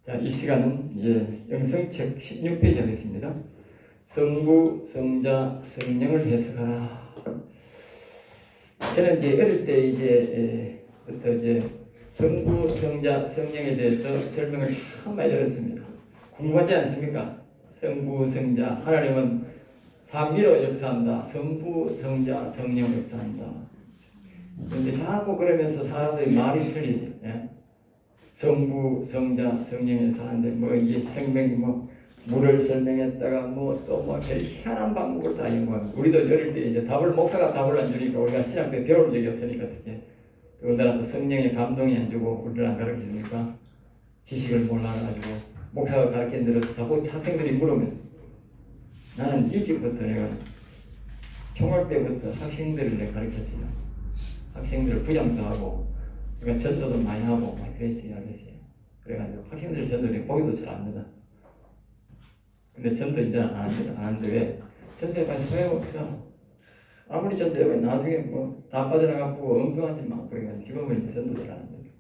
자, 이 시간은 이제 영성책 16페이지 하겠습니다. 성부, 성자, 성령을 해석하라. 저는 이제 어릴 때 부터 이제 성부, 성자, 성령에 대해서 설명을 참 많이 들었습니다. 궁금하지 않습니까? 성부, 성자, 하나님은 삼위로 역사한다. 성부, 성자, 성령 역사한다. 그런데 자꾸 그러면서 사람들이 말이 틀리네. 예? 성부, 성자, 성령에 사는데 뭐 이게 생명이 뭐 물을 설명했다가 뭐 또 뭐 희한한 방법을 다 연구합니다. 우리도 어릴 때 이제 목사가 답을 안 주니까 우리가 신학 때 배울 적이 없으니까 어떻게 더군다나 성령의 감동이 안 주고 우리를 안 가르쳐 주니까 지식을 몰라가지고 목사가 가르치는 대로 자꾸 학생들이 물으면 나는 일찍부터 내가 총각 때부터 학생들을 내가 가르쳤어요. 학생들을 부장도 하고 그러니까 전도도 많이 하고 많이 그랬어요. 그래가지고 학생들 전도를 보기도 잘 안 된다. 근데 전도 이제 안 하는데 왜? 전도에 소용없어. 아무리 전도해도 나중에 뭐 다 빠져나가고 엉뚱한 짓 많고 그러니까 지금은 이제 전도 잘 안 합니다.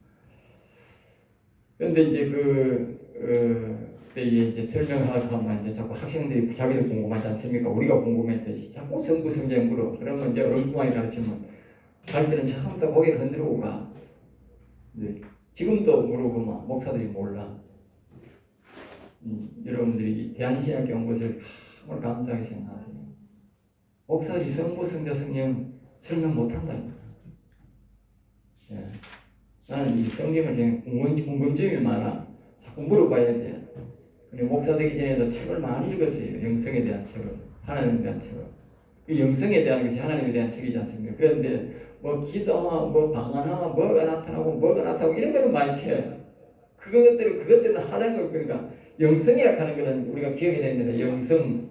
그런데 이제 그때 이제 설명하려고 하면 이제 자꾸 학생들이 자기도 궁금하지 않습니까? 우리가 궁금했듯이 자꾸 성부 성자 물어. 그러면 이제 엉뚱하게 가르치면 갈 때는 처음부터 고개를 흔들고 가. 지금도 물어보면 목사들이 몰라. 여러분들이 대한신학교 온 것을 정말 감사하게 생각하세요. 목사들이 성부, 성자, 성령 설명 못한다니까. 예. 나는 이 성경을 그냥 궁금점이 많아. 자꾸 물어봐야 돼. 근데 목사 되기 전에도 책을 많이 읽었어요. 영성에 대한 책을, 하나님에 대한 책을. 그 영성에 대한 것이 하나님에 대한 책이지 않습니까? 그런데 뭐 기도하고 뭐 방언하고 뭐가 나타나고 이런 거는 많이 캐. 그것들은 하자는 거. 그러니까 영성이라고 하는 거는 우리가 기억해야 됩니다. 영성.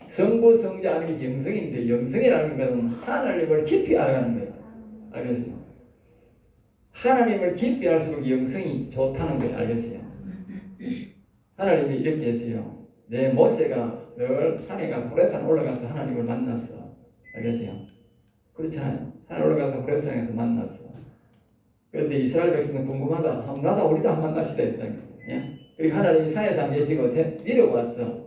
성부, 성자 하는 것이 영성인데 영성이라는 것은 하나님을 깊이 알아가는 거예요. 알겠어요? 하나님을 깊이 알수록 영성이 좋다는 걸 알겠어요? 하나님이 이렇게 했어요. 내 모세가 늘 산에 가서 호렙산 올라가서 하나님을 만났어. 알겠어요? 그렇잖아요. 산에 올라가서 호렙산에서 만났어. 그런데 이스라엘 백성은 궁금하다. 우리도 한번 만납시다 했다는 거예요. 그리고 하나님이 산에서 안 계시고 내려왔어.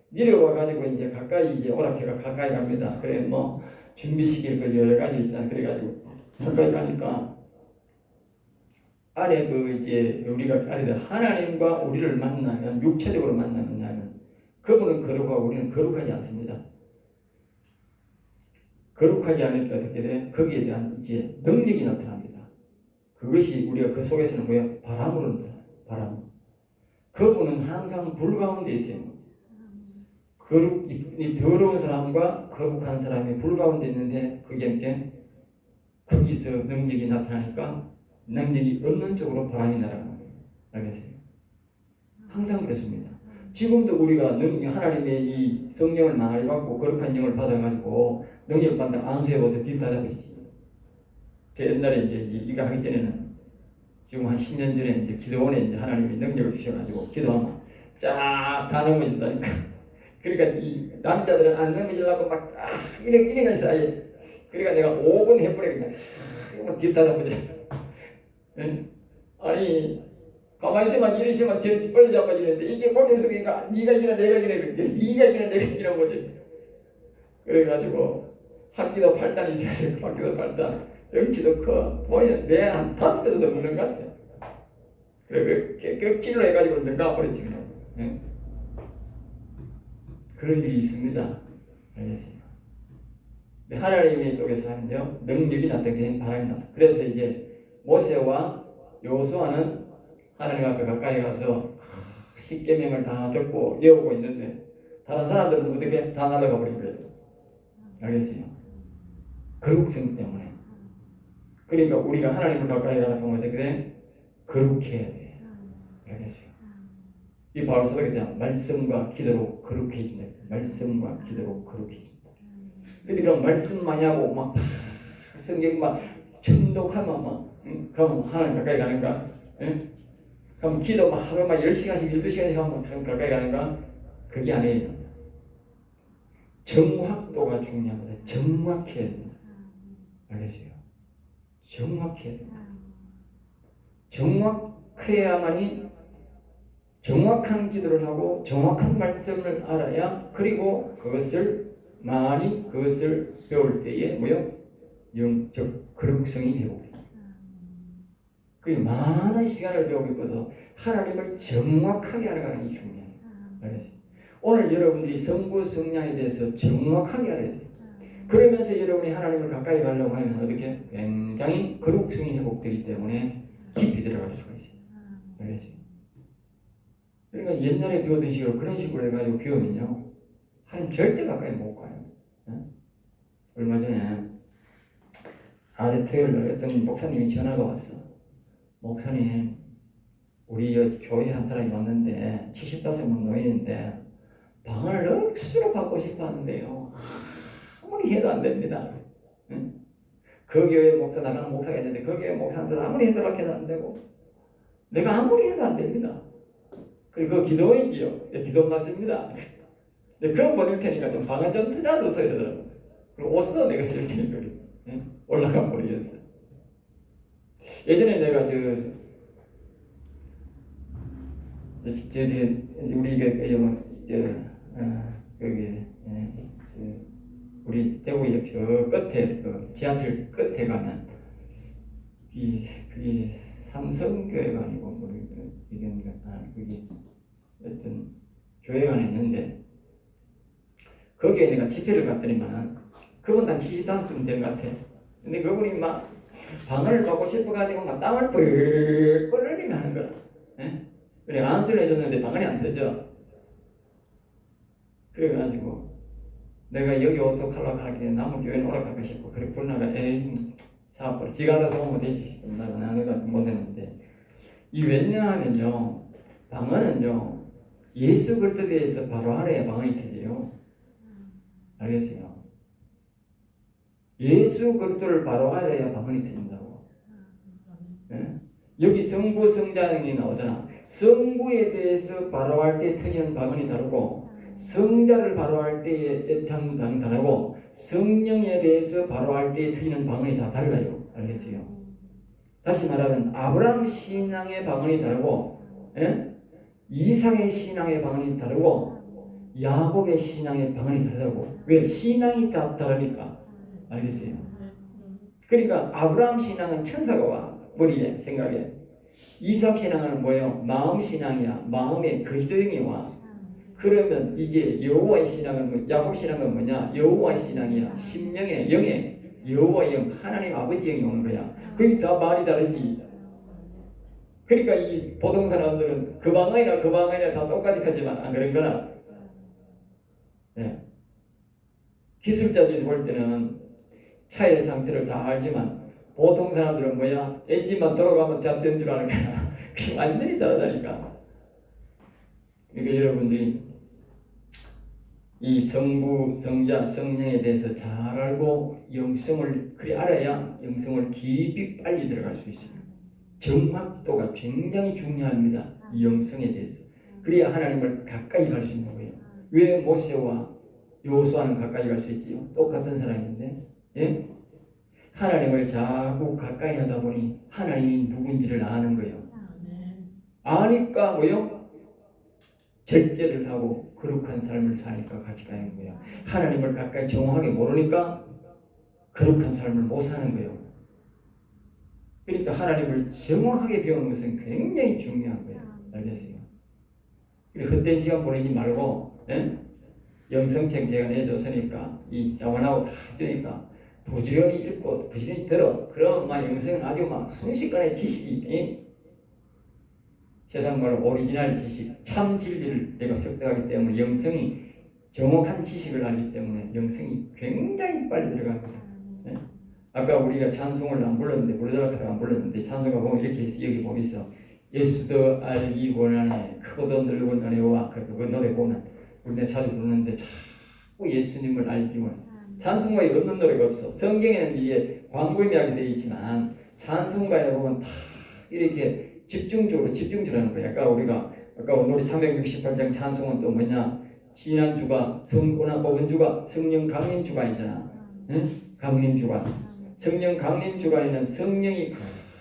내려와가지고 이제 가까이 이제 오락해가 가까이 갑니다. 그래 뭐 준비시킬 걸 여러 가지 있잖아. 그래가지고 가까이 가니까 안에 이제 우리가 알아야 하나님과 우리를 만나면 육체적으로 만나면 그분은 거룩하고 우리는 거룩하지 않습니다. 거룩하지 않으니까 어떻게 돼? 거기에 대한 이제 능력이 나타납니다. 그것이 우리가 그 속에서는 뭐야? 바람으로 나타나요. 바람. 그분은 항상 불 가운데 있어요. 이 더러운 사람과 거룩한 사람이 불 가운데 있는데 그게 거기서 능력이 나타나니까 능력이 없는 쪽으로 바람이 날아가는 거예요. 알겠어요? 항상 그렇습니다. 지금도 우리가 하나님의 이 성령을 많이 받고 거룩한 영을 받아가지고 능력 받는다 안수해보세요. 뒷사잡으시죠. 저 옛날에 이거 하기 전에는 지금 한 10년 전에 이제 기도원에 이제 하나님이 능력을 주셔가지고 기도하면 쫙 다 넘어진다니까. 그러니까 이 남자들은 안 넘어지려고 막 이래가 있어요. 그러니까 내가 5분 해버려 그냥 이거 뒷사잡으죠. 아니 가만히 있으면 이러시면 빨리 잡아지는데 이게 고개 속이니까 네가 이기나 내가 이기나 이렇게 네가 이기나 내가 이기나 거지. 그래가지고 학기도 8단 있었어요. 학기도 8단 덩치도 커 보이는 내 한 5배도 더 먹는 것 같아요. 그래 격질로 해가지고 넘가버렸지 그냥. 그런 일이 있습니다. 알겠어요? 하나님의 쪽에서 하면요 능력이 나타나게 바람이 나타. 그래서 이제 모세와 여호수아는 하나님 앞에 가까이 가서 십계명을 다 듣고 외우고 있는데 다른 사람들은 어떻게 다 날아가 버린 거예요. 알겠어요? 거룩성 때문에. 그러니까 우리가 하나님을 가까이 가려면 어떻게 돼? 거룩해야 돼. 알겠어요? 이 바울 사도에 대한 말씀과 기도로 거룩해진다. 말씀과 기도로 거룩해진다. 근데 그럼 말씀 많이 하고 막 성경 막 첨독하면 그럼 하나님 가까이 가는가? 그럼 기도 막 하루 막 10시간씩 12시간씩 하면 가까이 가는가? 그게 아니에요. 정확도가 중요합니다. 정확해야 된다. 알겠어요? 정확해야 된다. 정확한 그래야만이 정확한 기도를 하고 정확한 말씀을 알아야 그리고 그것을 배울 때에 영적 거룩성이 회복됩니다. 그리고 많은 시간을 배우기보다 하나님을 정확하게 알아가는 게 중요해요. 알겠어요? 오늘 여러분들이 성부 성량에 대해서 정확하게 알아야 돼요. 그러면서 여러분이 하나님을 가까이 가려고 하면 어떻게? 굉장히 거룩성이 회복되기 때문에 깊이 들어갈 수가 있어요. 알겠어요? 그러니까 옛날에 배우던 식으로 그런 식으로 해가지고 배우면요 하나님 절대 가까이 못 가요. 얼마 전에 토요일 날 어떤 목사님이 전화가 왔어. 목사님, 우리 교회 한 사람이 왔는데 75명 노인인데 방을 억수로 받고 싶어 하는데요. 아무리 해도 안 됩니다. 그 교회 목사 나가는 목사가 있는데 그 교회 목사한테 아무리 해도 안 되고 내가 아무리 해도 안 됩니다. 그리고 그 기도이지요. 기도 맞습니다. 그거 보낼 테니까 좀 방을 좀 트자줘서 이러더라고요. 그리고 옷도 내가 해줄 테니까 올라가 버리겠어요. 예전에 내가 우리 대구역 저 끝에 지하철 끝에 가면 그게 삼성교회가 아니고 그게 어떤 교회가 있는데 거기에 내가 집회를 갔더니만 그분 한 75쯤 된 것 같아. 근데 그분이 막 방을 받고 싶어가지고 막 땀을 뻘뻘 흘리며 하는 거야. 그래 안수를 해줬는데 방언이 안 터져. 그래가지고 내가 여기 와서 칼락하게 남은 교회는 오락하고 싶고 그래 불나가 에이 자꾸 지가 알아서 오면 되지 싶은 나는 내가 못했는데 이 왜냐하면요 방언은요 예수 그리스도에 대해서 바로 알아야 방언이 터져요. 알겠어요? 예수 그리스도를 바로 알아야 방언이 터진다고. 여기 성부 성자형이 나오잖아. 성부에 대해서 바로 할 때 터지는 방언이 다르고 성자를 바로 할 때의 방언이 다르고 성령에 대해서 바로 할 때 터지는 방언이 다 달라요. 알겠어요? 다시 말하면 아브라함 신앙의 방언이 다르고 이삭의 신앙의 방언이 다르고 야곱의 신앙의 방언이 다르다고. 왜? 신앙이 다 다르니까. 알겠어요? 그러니까 아브라함 신앙은 천사가 와 머리에 생각에. 이삭 신앙은 뭐예요? 마음 신앙이야. 마음에 그리스도인이 와. 그러면 이제 여호와의 신앙은 야곱 신앙은 뭐냐? 여호와 신앙이야. 심령의 영의 여호와의 영, 하나님 아버지 영이 오는 거야. 그게 다 말이 다르지. 그러니까 이 보통 사람들은 그 방언이나 다 똑같이 하지만 안 그런 거나. 네. 기술자들이 볼 때는 차의 상태를 다 알지만 보통 사람들은 뭐야? 엔진만 들어가면 다 된 줄 아는 거야. 그게 완전히 다르다니까. 그러니까 여러분들이 이 성부, 성자, 성령에 대해서 잘 알고 영성을 그리 알아야 영성을 깊이 빨리 들어갈 수 있습니다. 정확도가 굉장히 중요합니다. 이 영성에 대해서. 그래야 하나님을 가까이 갈 수 있는 거예요. 왜 모세와 여호수아는 가까이 갈 수 있지요? 똑같은 사람인데, 예? 하나님을 자꾸 가까이 하다 보니 하나님이 누군지를 아는 거예요. 아니까 뭐요? 절제를 하고 거룩한 삶을 사니까 같이 가는 거예요. 하나님을 가까이 정확하게 모르니까 거룩한 삶을 못 사는 거예요. 그러니까 하나님을 정확하게 배우는 것은 굉장히 중요한 거예요. 알겠어요? 헛된 시간 보내지 말고 영성책 제가 내줬으니까 이 자원하고 다 주니까 부지런히 읽고 부지런히 들어. 그럼 막 영성은 아주 막 순식간에 지식이 세상 말로 오리지널 지식, 참 진리를 내가 습득하기 때문에 영성이 정확한 지식을 알기 때문에 영성이 굉장히 빨리 들어갑니다. 네? 아까 우리가 찬송을 안 불렀는데 부르더라도 안 불렀는데 찬송가 보면 이렇게 있어. 여기 보면 있어. 예수도 알기 원하네 크고도 넓은 은혜와 그 노래 보면 우리가 자주 부르는데 자꾸 예수님을 알기 원해. 찬송가에 없는 노래가 없어. 성경에는 이게 광고음이하게 되어 있지만 찬송가에 보면 다 이렇게 집중적으로 하는 거야. 아까 오늘 368장 찬송은 또 뭐냐? 지난주가 성고나 뽑은주가 성령 강림 주간이잖아. 응? 강림 주간. 성령 강림 주간에는 성령이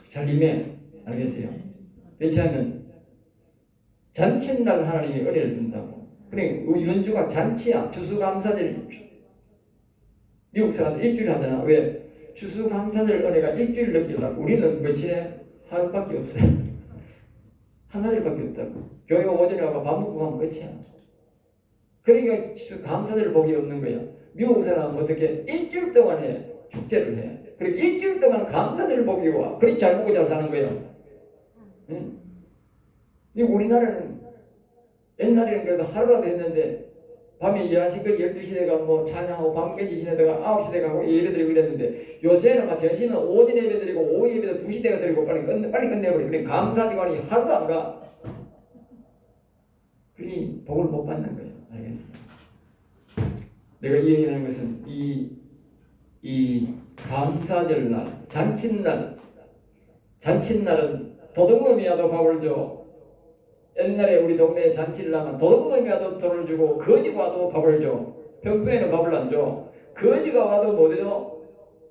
잘 임해. 알겠어요? 왜냐하면 잔칫날 하나님이 은혜를 준다고. 그러니까 연주가 잔치야. 추수감사절. 미국 사람들 일주일 하잖아. 왜? 추수감사절 은혜가 일주일 느끼려고. 우리는 며칠에? 하루밖에 없어요. 하나들밖에 없다고. 교회 오전에 가고 밥 먹고 가면 끝이야. 그러니까 감사절 복이 없는 거야. 미국 사람은 어떻게 일주일 동안에 축제를 해. 그리고 일주일 동안 감사절 복이 와. 그렇게 잘 먹고 잘 사는 거야. 응? 우리나라는 옛날에는 그래도 하루라도 했는데 밤에 11시까지 12시 돼가 뭐 찬양하고 밤까지 지내다가 9시 돼가고 예배드리고 이랬는데 요새는 막 전신은 오전 예배드리고 오후 예배도 2시 돼가 드리고 빨리 끝내버려. 그러니 감사지관이 하루도 안 가. 그러니 복을 못 받는 거예요. 알겠습니다. 내가 이야기하는 것은 이 감사절 날, 잔칫날은 도둑놈이야도 밥을 줘. 옛날에 우리 동네에 잔치를 하면 도둑놈이야도 돈을 주고 거지가 와도 밥을 줘. 평소에는 밥을 안 줘. 거지가 와도 뭐 줘?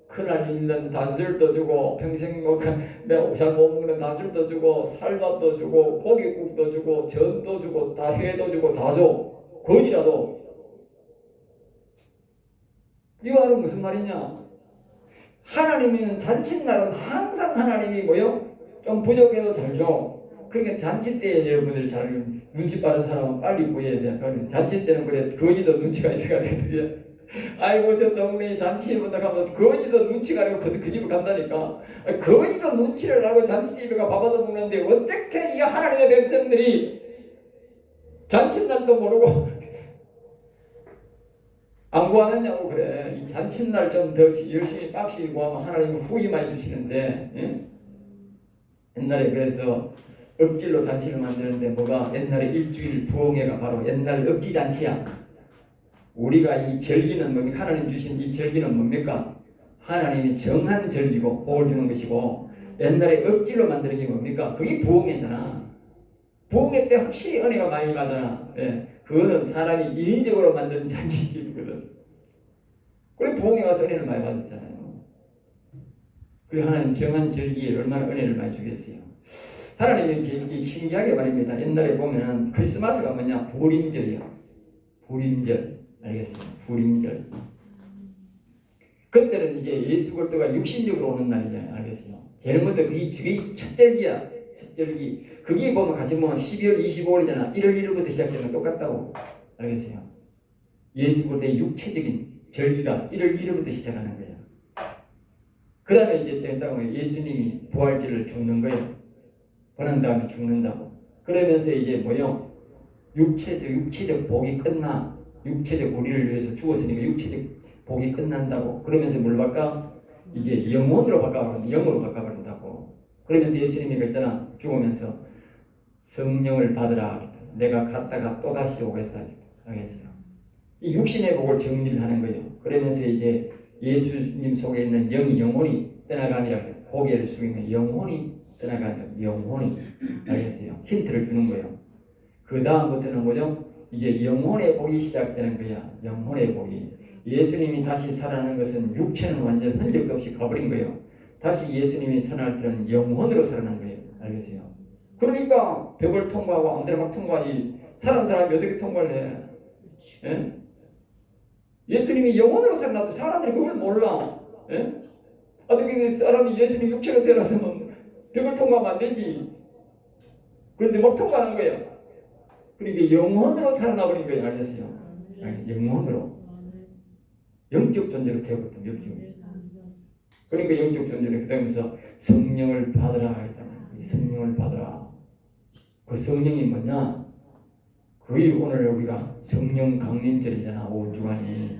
그날 있는 단술도 주고 평생 내가 잘 못 먹는 단술도 주고 살밥도 주고 고깃국도 주고 전도 주고 다 회도 주고 다 줘. 거지라도. 이거 하는 무슨 말이냐? 하나님은 잔칫날은 항상 하나님이 뭐요? 좀 부족해도 잘 줘. 그러니까 잔치 때 여러분들 잘 눈치 빠른 사람은 빨리 구해야 돼. 잔치 때는 그래 거지도 눈치가 있어야 돼. 아이고 저 동네에 잔치보다 가면 거지도 눈치가 나고 그 집에 간다니까. 거지도 눈치를 나고 잔치집에 가 밥 얻어 먹는데 어떻게 이 하나님의 백성들이 잔칫날도 모르고 안 구하느냐고 그래. 이 잔칫날 좀 더 열심히 빡시게 구하면 하나님은 후히 많이 주시는데. 예? 옛날에 그래서 억질로 잔치를 만드는데 뭐가 옛날에 일주일 부흥회가 바로 옛날 억지잔치야. 우리가 이 절기는 뭡니까? 하나님 주신 이 절기는 뭡니까? 하나님이 정한 절기고 복을 주는 것이고 옛날에 억지로 만드는 게 뭡니까? 그게 부흥회잖아. 부흥회 때 확실히 은혜가 많이 가잖아. 예. 그거는 사람이 인위적으로 만든 잔치집이거든. 그래 부흥회 가서 은혜를 많이 받았잖아요. 그 하나님 정한 절기에 얼마나 은혜를 많이 주겠어요. 하나님이 신기하게 말입니다. 옛날에 보면은 크리스마스가 뭐냐? 불임절이야. 불임절. 알겠어요? 불임절. 그때는 이제 예수 그리스도가 육신적으로 오는 날이잖아요. 알겠어요? 제일 먼저 그게 첫 절기야. 첫 절기. 그게 보면 같이 보면 12월 25일이잖아. 1월 1일부터 시작되면 똑같다고. 알겠어요? 예수 그리스도의 육체적인 절기가 1월 1일부터 시작하는 거예요. 그 다음에 이제 예수님이 부활절을 죽는 거예요. 보낸 다음에 죽는다고. 그러면서 이제 뭐요? 육체적 복이 끝나. 육체적 우리를 위해서 죽었으니까 육체적 복이 끝난다고. 그러면서 뭘 바꿔? 이제 영혼으로 바꿔버린다. 영으로 바꿔버린다고. 그러면서 예수님이 그랬잖아. 죽으면서 성령을 받으라. 내가 갔다가 또다시 오겠다. 알겠죠? 이 육신의 복을 정리를 하는 거예요. 그러면서 이제 예수님 속에 있는 영혼이 떠나가니라. 고개를 숙이면 영혼이 떠나가니라. 영혼이. 알겠어요? 힌트를 주는 거예요. 그 다음부터는 뭐죠? 이제 영혼의 복이 시작되는 거야. 영혼의 복이. 예수님이 다시 살아나는 것은 육체는 완전 흔적도 없이 가버린 거예요. 다시 예수님이 살아날 때는 영혼으로 살아난 거예요. 알겠어요? 그러니까 벽을 통과하고 아무데나 막 통과하니 사람 사람이 어떻게 통과를 해? 예? 예수님이 영혼으로 살아나도 사람들이 그걸 몰라. 예? 어떻게 사람이 예수님 육체로 태어나서는 벽을 통과하면 안 되지. 그런데 막 통과하는 거예요. 그러니까 영혼으로 살아나버린 거예요. 알겠어요? 영혼으로. 영적 존재로 되었거든. 영적. 그러니까 영적 존재는 그다음에서 성령을 받으라 했다는 성령을 받으라. 그 성령이 뭐냐? 거의 오늘 우리가 성령 강림절이잖아. 5주간이.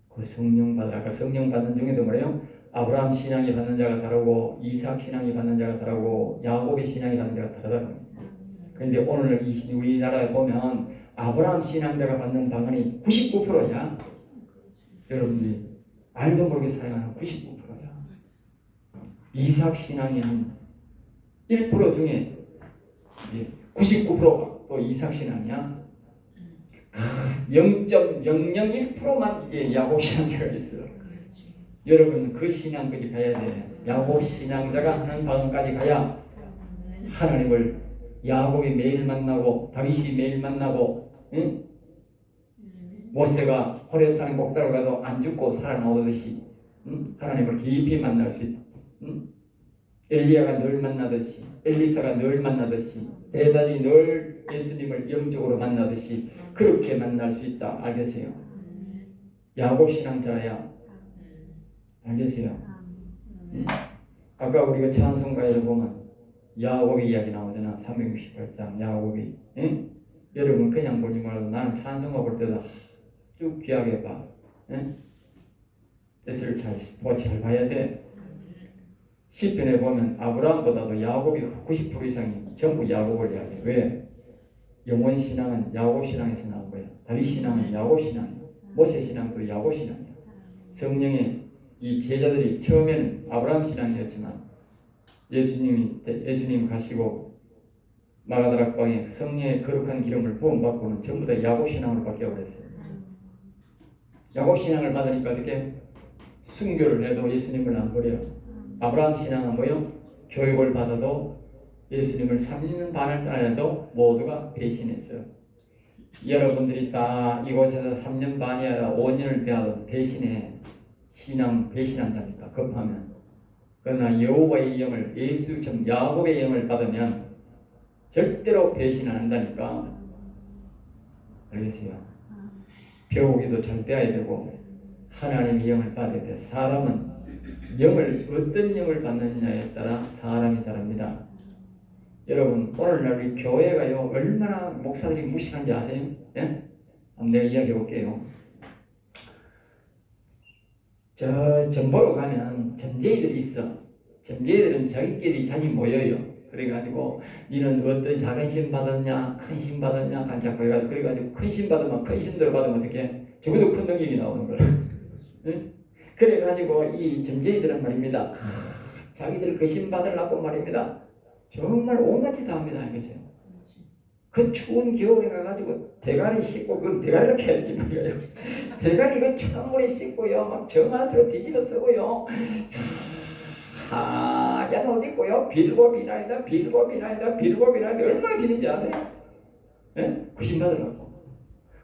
그 성령 받으라. 그 성령 받는 중에도 뭐래요? 아브라함 신앙이 받는 자가 다르고 이삭 신앙이 받는 자가 다르고 야곱의 신앙이 받는 자가 다르다. 그런데 오늘 우리나라에 보면 아브라함 신앙자가 받는 방언이 99%야. 여러분들이 알도 모르게 사용하는 99%야. 이삭 신앙이 한 1% 중에 이제 99%가 또 이삭 신앙이야. 0.001%만 이제 야곱 신앙자가 있어. 여러분 그 신앙까지 가야 돼. 야곱 신앙자가 하는 방언까지 가야 하나님을 야곱이 매일 만나고 다윗이 매일 만나고, 응? 모세가 호렙산에 목다로 가도 안 죽고 살아나오듯이, 응? 하나님을 깊이 만날 수 있다. 응? 엘리야가 늘 만나듯이, 엘리사가 늘 만나듯이, 대단히 늘 예수님을 영적으로 만나듯이 그렇게 만날 수 있다. 알겠어요? 야곱 신앙자야. 알겠어요? 응? 아까 우리가 찬송가에도 보면 야곱의 이야기 나오잖아. 368장 야곱이. 응? 여러분 그냥 보지 말고 나는 찬송가 볼 때도 쭉 귀하게 봐. 응? 뜻을 잘 봐야 돼. 시편에 보면 아브라함보다도 야곱이 90% 이상이 전부 야곱을 이야기해. 왜? 영원 신앙은 야곱 신앙에서 나온 거야. 다윗 신앙은 야곱 신앙이야. 모세 신앙도 야곱 신앙이야. 성령의 이 제자들이 처음에는 아브라함 신앙이었지만 예수님 가시고 마가다락방에 성령의 거룩한 기름을 부음받고는 전부 다 야곱 신앙으로 바뀌어버렸어요. 야곱 신앙을 받으니까 어떻게 순교를 해도 예수님을 안 버려요. 아브라함 신앙은 뭐요? 교육을 받아도 예수님을 3년 반을 떠나도 모두가 배신했어요. 여러분들이 다 이곳에서 3년 반이 아니라 5년을 배워도 배신해. 신앙 배신한다니까 급하면. 그러나 여호와의 영을 예수처럼 야곱의 영을 받으면 절대로 배신 안 한다니까. 알겠어요? 배우기도 잘 배워야 되고 하나님의 영을 받아야 돼. 사람은 영을 어떤 영을 받느냐에 따라 사람이 다릅니다. 여러분 오늘날 우리 교회가요 얼마나 목사들이 무식한지 아세요? 예? 한번 내가 이야기해 볼게요. 저 전보로 가면 점쟁이들이 있어. 점쟁이들은 자기끼리 자주 모여요. 그래가지고 니는 어떤 작은 신 받았냐 큰 신 받았냐 간자고 해가지고 그래가지고 큰 신 받으면 큰 신대로 받으면 어떻게 적어도 큰 능력이 나오는 거야. 응? 그래가지고 이 점쟁이들은 말입니다. 자기들 그 신 받으려고 말입니다. 정말 온갖 짓 다 합니다. 알겠어요? 그 추운 겨울에 가가지고 대가리 씻고 그 대가리 이렇게 해야지 말이에요. 대가리 그 찬물에 씻고요. 막 정한수로 뒤집어 쓰고요. 하얀 옷 입고요. 빌고 비나이다 얼마나 비는지 아세요? 예? 그 신 받으려고.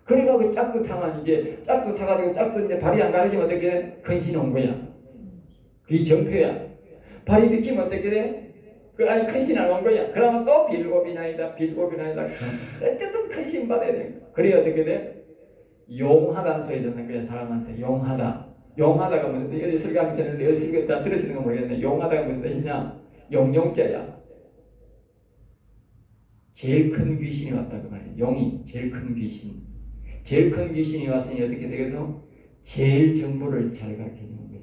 그러니까 그 짝도 타면 이제 짝도 타가지고 짝도 이제 발이 안 가려지면 어떻게 근신 온 거야. 그게 정표야. 발이 비키면 어떻게 돼? 그 아니 큰신 안 온 거야. 그러면 또 빌고 비나이다 어쨌든 큰신 받아야 돼. 그래 어떻게 돼? 용하다는 소리 듣는 거야. 사람한테 용하다가 무슨 어디 설교하면 되는데 어디 설교 다 들으시는 거 모르겠네. 용하다가 무슨 뜻이냐? 용용자야. 제일 큰 귀신이 왔다 그 말이야. 용이 제일 큰 귀신. 제일 큰 귀신이 왔으니 어떻게 되겠어? 제일 정보를 잘 가르쳐주는 거야.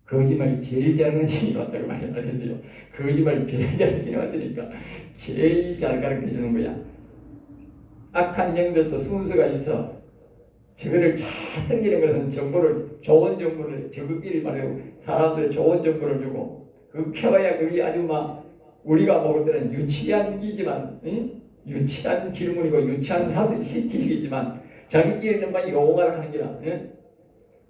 거짓말 제일 잘하는 신이 왔다고 말이야. 알겠어요? 거짓말 제일 잘하는 신이 왔으니까 제일 잘 가르쳐주는 거야. 악한 영들도 순서가 있어. 저거를 잘 섬기는 것은 정보를 좋은 정보를 저것끼리 말이고 사람들이 좋은 정보를 주고 그 켜봐야 그게 아주 막 우리가 먹을 때는 유치한 기지만 유치한 질문이고 유치한 지식이지만 자기끼리는 막 용어를 하는 게라.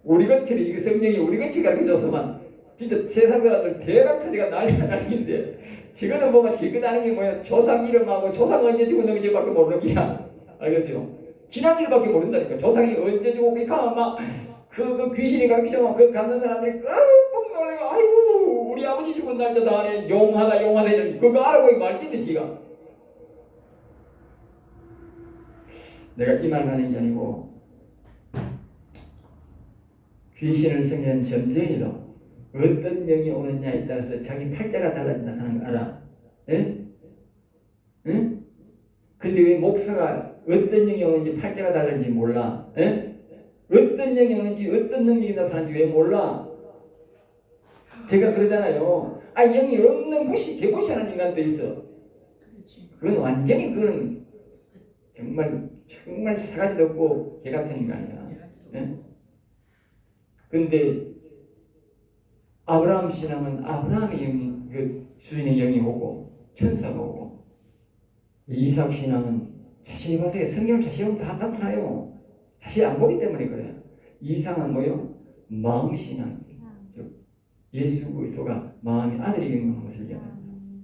우리 것처럼 이게 성령이 우리 것처럼 가르쳐줘서만 진짜 세상 사람들 대박 터지가 난리가 나는데 지금은 보면 기껏하는 게 뭐야? 조상 이름하고 조상 언제 죽은 놈이 밖에 모르는 게야. 알겠어요? 지난 일밖에 모른다니까. 조상이 언제 죽고 그 귀신이 가르치면 그 갖는 사람들이 꼭 놀래고 아이고 우리 아버지 죽은 날짜도 안에 용하다 이러니 그거 알아보기 말겠네 지가. 내가 이 말을 하는 게 아니고 귀신을 섬기는 점쟁이도 어떤 영이 오느냐에 따라서 자기 팔자가 달라진다 하는 거 알아? 응? 응? 근데 왜 목사가 어떤 영이 오는지 팔자가 다른지 몰라? 응? 어떤 영이 오는지 어떤 능력이 나타나는지 왜 몰라? 제가 그러잖아요. 영이 없는 개무시하는 인간도 있어. 그건 완전히 그건 정말 사가지도 없고 개 같은 인간이야. 응? 근데 아브라함 신앙은 아브라함의 영이 그 수준의 영이 오고 천사가 오고 이삭 신앙은 자신이 보세요. 성경을 자신이 보면 다 나타나요. 사실 안 보기 때문에 그래요. 이삭은 뭐요? 마음 신앙. 즉 예수 그리스도가 마음의 아들의 영이 오는 것을 얘기합니다.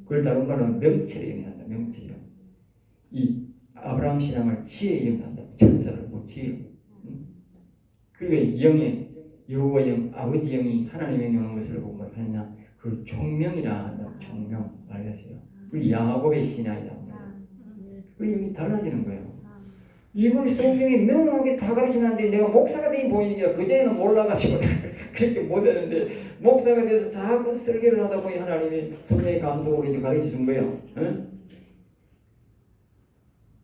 그걸 다른 말로는 명체를 의미한다. 명체요. 이 아브라함 신앙을 지혜에 의미한다. 천사를 뭐 지혜. 그리고 영의 여호와 영, 아버지 영이 하나님의 영이 오는 것을 보고 뭘 하느냐? 그 총명이라 한다. 총명 알겠어요? 그 야곱의 신앙이다. 그 영이 달라지는 거예요. 이걸 성경에 명확하게 다 가르치는데 내가 목사가 되니 보이는 게 그전에는 몰라가지고 그렇게 못했는데 목사가 돼서 자꾸 설교를 하다 보니 하나님이 성령의 감동으로 이제 가르쳐 준 거예요. 응?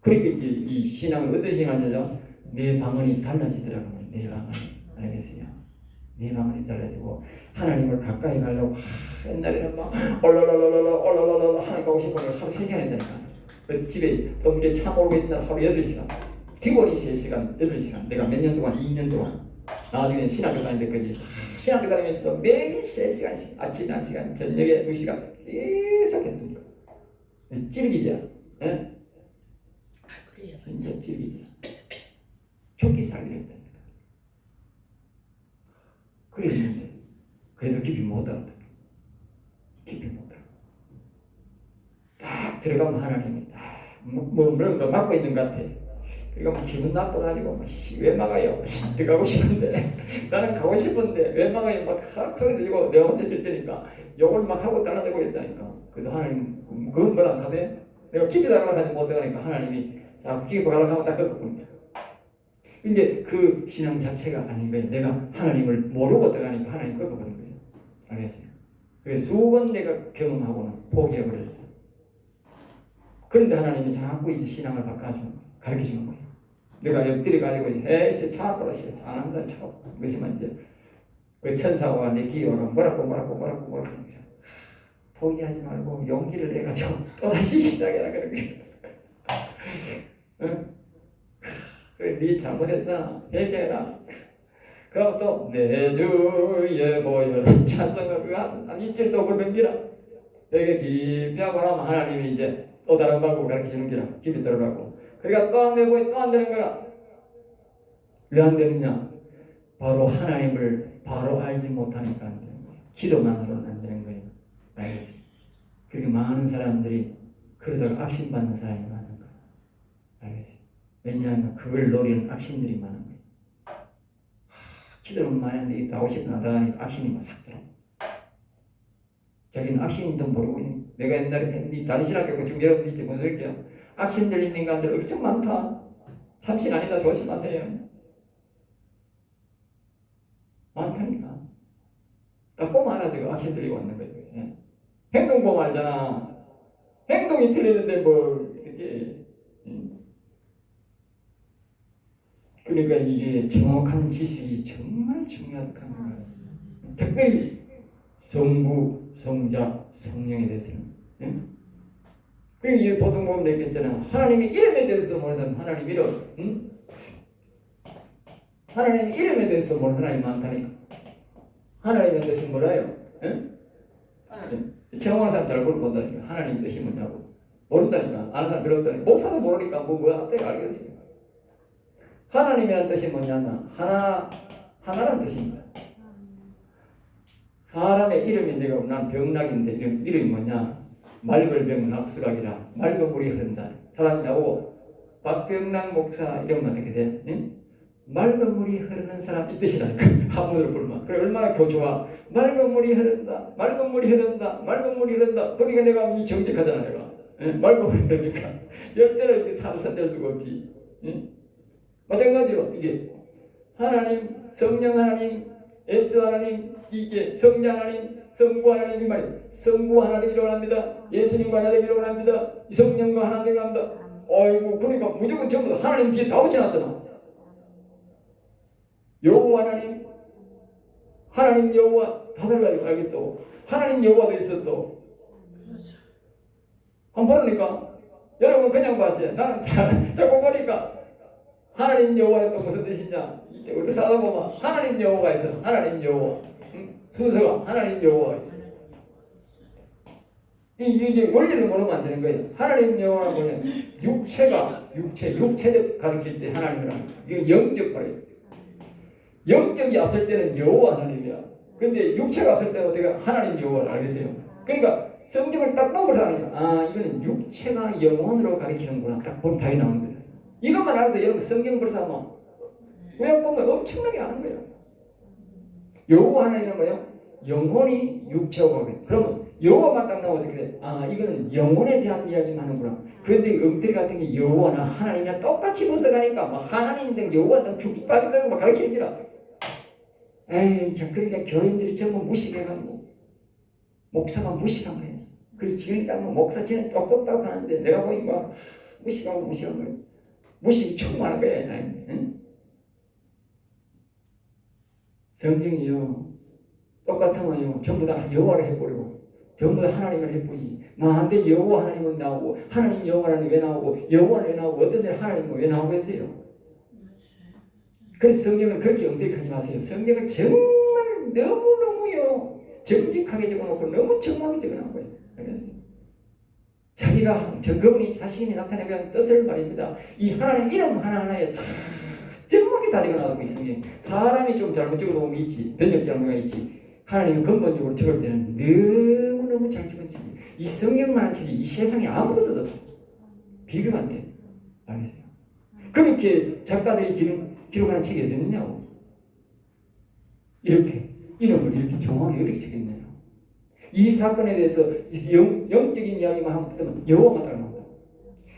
그러니까 이제 이 신앙을 어떤 신앙이냐? 내 방언이 달라지더라고요. 내 방언이. 알겠어요? 내 방언이 달라지고 하나님을 가까이 가려고 옛날에는 막 올라라라라라 하나님 가고 싶으면 하루 3시간 했다니까. 그래서 집에 또 이제 차 몰고 있는 날 하루 8시간. 기본이 3시간, 8시간. 내가 몇 년 동안, 2년 동안. 나중에 신학교 다닐 때까지 신학교 다니면서도 매일 3시간씩 아침 1시간, 저녁에 2시간 계속 했던 거. 찌르기자. 예? 진짜 찌르기자. 죽기 살기로 했다니까. 그랬는데 그래도 깊이 못 알았다. 깊이 못 알아. 딱 들어가면 하나님이 딱 뭔가 막고 있는 것 같아. 그러니까 기분 나빠가지고 왜 막아요? 들어가고 싶은데 나는 가고 싶은데 왜 막아요? 막 소리 들리고 내가 혼자 있을 때니까 욕을 막 하고 따라대고 있다니까. 그래도 하나님 그건 뭐라 하대? 내가 깊이 들어가려고 못 들어가니까 하나님이 자 깊이 들어가려고 하면 딱 꺾었군요. 근데 그 신앙 자체가 아닌 거예요. 내가 하나님을 모르고 들어가니까 하나님 꺾어버린 거예요. 알겠어요? 그래서 수번 내가 경험하고는 포기해버렸어요. 그런데 하나님이 자꾸 이제 신앙을 바꿔주는 거예요. 가르쳐주는 거예요. 내가 엎드려 가지고 에이씨 차 떨어져 안 한다 차고 그것이면 이제 그 천사가 내 귀에 와가 뭐라고 포기하지 말고 용기를 내가지고 또다시 시작해라 그런 거예요. 응? 그래 네 잘못했어 회개해라. 그럼 또 내 주에 보여라 찬송가 그거 한 일주일 또 부르는 기라. 여기 깊이 하고 나면 하나님이 이제 또 다른 방법을 가르쳐주는 기라. 깊이 들어가고 그러니까 또 안 되고 또 안 되는 거라. 왜 안 되느냐? 바로 하나님을 바로 알지 못하니까 안 되는 거예요. 기도만으로는 안 되는 거예요. 알겠지? 그리고 많은 사람들이 그러다가 악신받는 사람이 많은 거예요. 알겠지? 왜냐하면 그걸 노리는 악신들이 많은 거예요. 기도는 많이 하는데 이따 50분 하다 가니까 악신이 막 싹 들어. 자기는 악신인도 모르고 있는. 내가 옛날에 다른 신학교 좀 여러분 이제 건설게요. 악신 들린 인간들 엄청 많다. 참신 아니다 조심하세요. 많다니까. 딱 보면 알아 지금 악신 들리고 있는 거예요. 예. 행동 보면 알잖아. 행동이 틀리는데 뭐 이렇게. 그러니까 이게 정확한 지식이 정말 중요하다는 거예요. 특별히 성부, 성자, 성령에 대해서는. 예? 그리고 이 보통 보면 얘기했잖아. 하나님의 이름에 대해서도 모르는 사람, 하나님 이름. 응? 하나님의 이름에 대해서도 모르는 사람이 많다니까. 하나님의 뜻이 뭐라요? 응? 하나님. 처음 오는 사람 잘 본다니까. 하나님의 뜻이 뭐냐고. 모른다니까. 아는 사람 별로 없다니까. 목사도 모르니까 뭐야? 내가 알겠어요. 하나님이라는 뜻이 뭐냐면 하나라는 뜻입니다. 사람의 이름이 내가 난 병락인데 이름이 뭐냐? 맑을 병은 악수락이라 맑은 물이 흐른다. 사람이 나오고 박병락 목사 이러면 어떻게 돼? 응? 맑은 물이 흐르는 사람 이 뜻이라니까. 한문으로 불면. 그래 얼마나 좋아. 맑은 물이 흐른다. 맑은 물이 흐른다. 맑은 물이 흐른다. 그러니까 내가 이 정직하잖아 내가. 응? 맑은 물이 흐르니까 열대로 이렇게 탐선될 수가 없지. 응? 마찬가지로 이게 하나님, 성령 하나님, 예수 하나님, 이게 성자 하나님, 성부 하나님 이 말이에요. 성부 하나 되기를 원합니다. 예수님과 하나 되기를 원합니다. 성령과 하나 되기를 원합니다. 아이고 그러니까 무조건 전부 다 하나님 뒤에 다 붙여놨잖아. 여호와 하나님 여호와 다 달라요. 알겠죠? 하나님 여호와도 있어 또. 한번 보니까 여러분 그냥 봤지. 나는 자꾸 보니까 하나님 여호와는 또 무슨 뜻이냐? 이때 우리 찾아보면 하나님 여호와가 있어. 하나님 여호와. 순서가 하나님 여호와가 있어. 이제 원리를 모르면 안 되는 거예요. 하나님 여호와는 뭐냐? 육체적 가르칠 때 하나님이란 이게 영적 말이에요. 영적이 앞설 때는 여호와 하나님이야. 근데 육체가 앞설 때는 어떻게 하나님 여호와를 알겠어요? 그러니까 성경을 딱 보면서 아니까 아 이거는 육체가 영혼으로 가리키는구나. 딱 보면 답이 나오는 거예요. 이것만 알아도 여러분 성경 벌써 뭐 왜 보면 엄청나게 아는 거예요. 여호와 하나님은 뭐예요? 영혼이 육체하고 가게. 그러면 여호와만 딱 나오면 어떻게 돼? 아 이거는 영혼에 대한 이야기만 하는구나. 그런데 엉터리 같은 게 여호와나 하나님이랑 똑같이 분석하니까 뭐 하나님인데 여호와는 죽기 빠졌다고 막 가르치는 기라. 에이 참 그러니까 교인들이 전부 무식해가지고 목사가 무식한 거예요. 그리고 지금까지 뭐 목사 지는 똑똑똑 하는데 내가 보니 뭐 무식하고 무식한 거예요. 무식이 충만한 거예요. 응? 성경이요 똑같으면요 전부 다 여호와를 해버리고 전부 다 하나님을 해버리지. 나한테 여호와 하나님은 나오고 하나님 여호와는 왜 나오고 여호와는 왜 나오고 어떤 데는 하나님은 왜 나오고 했어요. 그래서 성경을 그렇게 염색하지 마세요. 성경을 정말 너무너무요 정직하게 적어놓고 너무 정확하게 적어놓은 거예요. 자기가 그분이 자신이 나타내기 위한 뜻을 말입니다. 이 하나님 이름 하나하나에 정확히 다 적어놔두고 있으니 사람이 좀 잘못 적어놓은 게 있지. 번역 잘못가 있지. 하나님은 근본적으로 적을 때는 너무너무 잘 적은 책이 이 성경만한 책이 이 세상에 아무것도 없어. 비교가 안 돼. 알겠어요? 그렇게 작가들이 기록하는 책이 어디 있느냐고. 이렇게 이름을 이렇게 정확히 어떻게 적겠느냐. 이 사건에 대해서 영적인 이야기만 하면 그때는 여호와만 딱 나온다.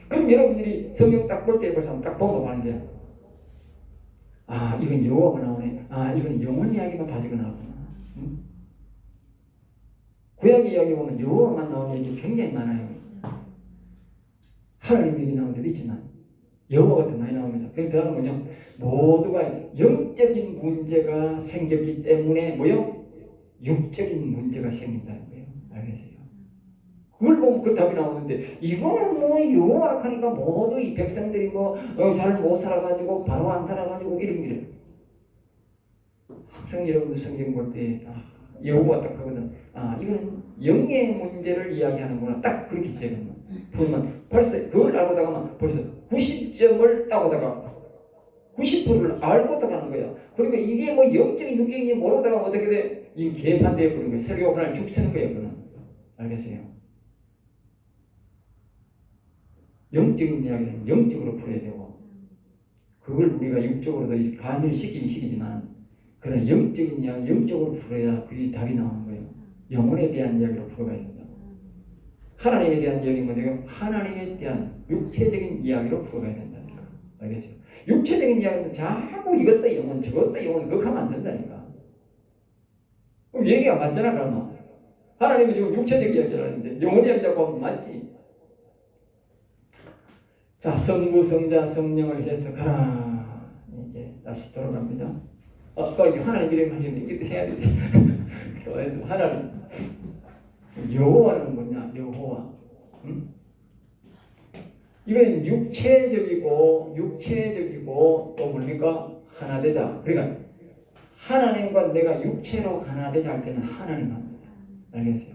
그럼 여러분들이 성경 딱 볼 때 벌써 딱 보면 하는 게 아 이건 여호와가 나오네. 아 이건 영혼 이야기만 다 적어나오구나. 응? 구약 이야기 보면 여호와만 나오는 얘기 굉장히 많아요. 하나님 얘기 나오는 데도 있지만 여호와가 더 많이 나옵니다. 그래서 다른 뭐냐 모두가 영적인 문제가 생겼기 때문에 뭐요? 육적인 문제가 생긴다는 거예요. 알겠어요? 그걸 보면 그 답이 나오는데 이거는 뭐 여호와라 하니까 모두 이 백성들이 뭐 잘 못 살아가지고 바로 안 살아가지고 이런 거래요. 항상 여러분들 성경 볼 때 여호와 딱 하거든. 아 이거는 영의 문제를 이야기하는구나. 딱 그렇게 시작합니다. 그러면 벌써 그걸 알고 다가면 벌써 90점을 따고다가 90%를 알고 다가는 거야. 그러니까 이게 뭐 영적인 육적인지 모르다가 어떻게 돼? 이 개판되어 버린 거예요. 설교가 그날 죽 서는 거예요. 그는 알겠어요? 영적인 이야기는 영적으로 풀어야 되고 그걸 우리가 육적으로도 가미를 시키지만 그런 영적인 이야기 영적으로 풀어야 그게 답이 나오는 거예요. 영혼에 대한 이야기로 풀어가야 된다. 하나님에 대한 이야기는 뭐예요? 하나님에 대한 육체적인 이야기로 풀어가야 된다니까. 알겠어요? 육체적인 이야기는 자꾸 이것도 영혼 저것도 영혼 그렇게 하면 안 된다니까. 그럼 얘기가 맞잖아. 그러면 하나님이 지금 육체적 이야기를 하는데 영혼 이야기 자꾸 하면 맞지. 자, 성부, 성자, 성령을 해석하라. 이제 다시 돌아갑니다. 아까 하나님 이름 하셨는데 이것도 해야 되지. 그래서 하나님 여호와는 뭐냐? 여호와. 응? 이거는 육체적이고 또 뭡니까? 하나 되자. 그러니까 하나님과 내가 육체로 하나 되자 할 때는 하나님 합니다. 알겠어요?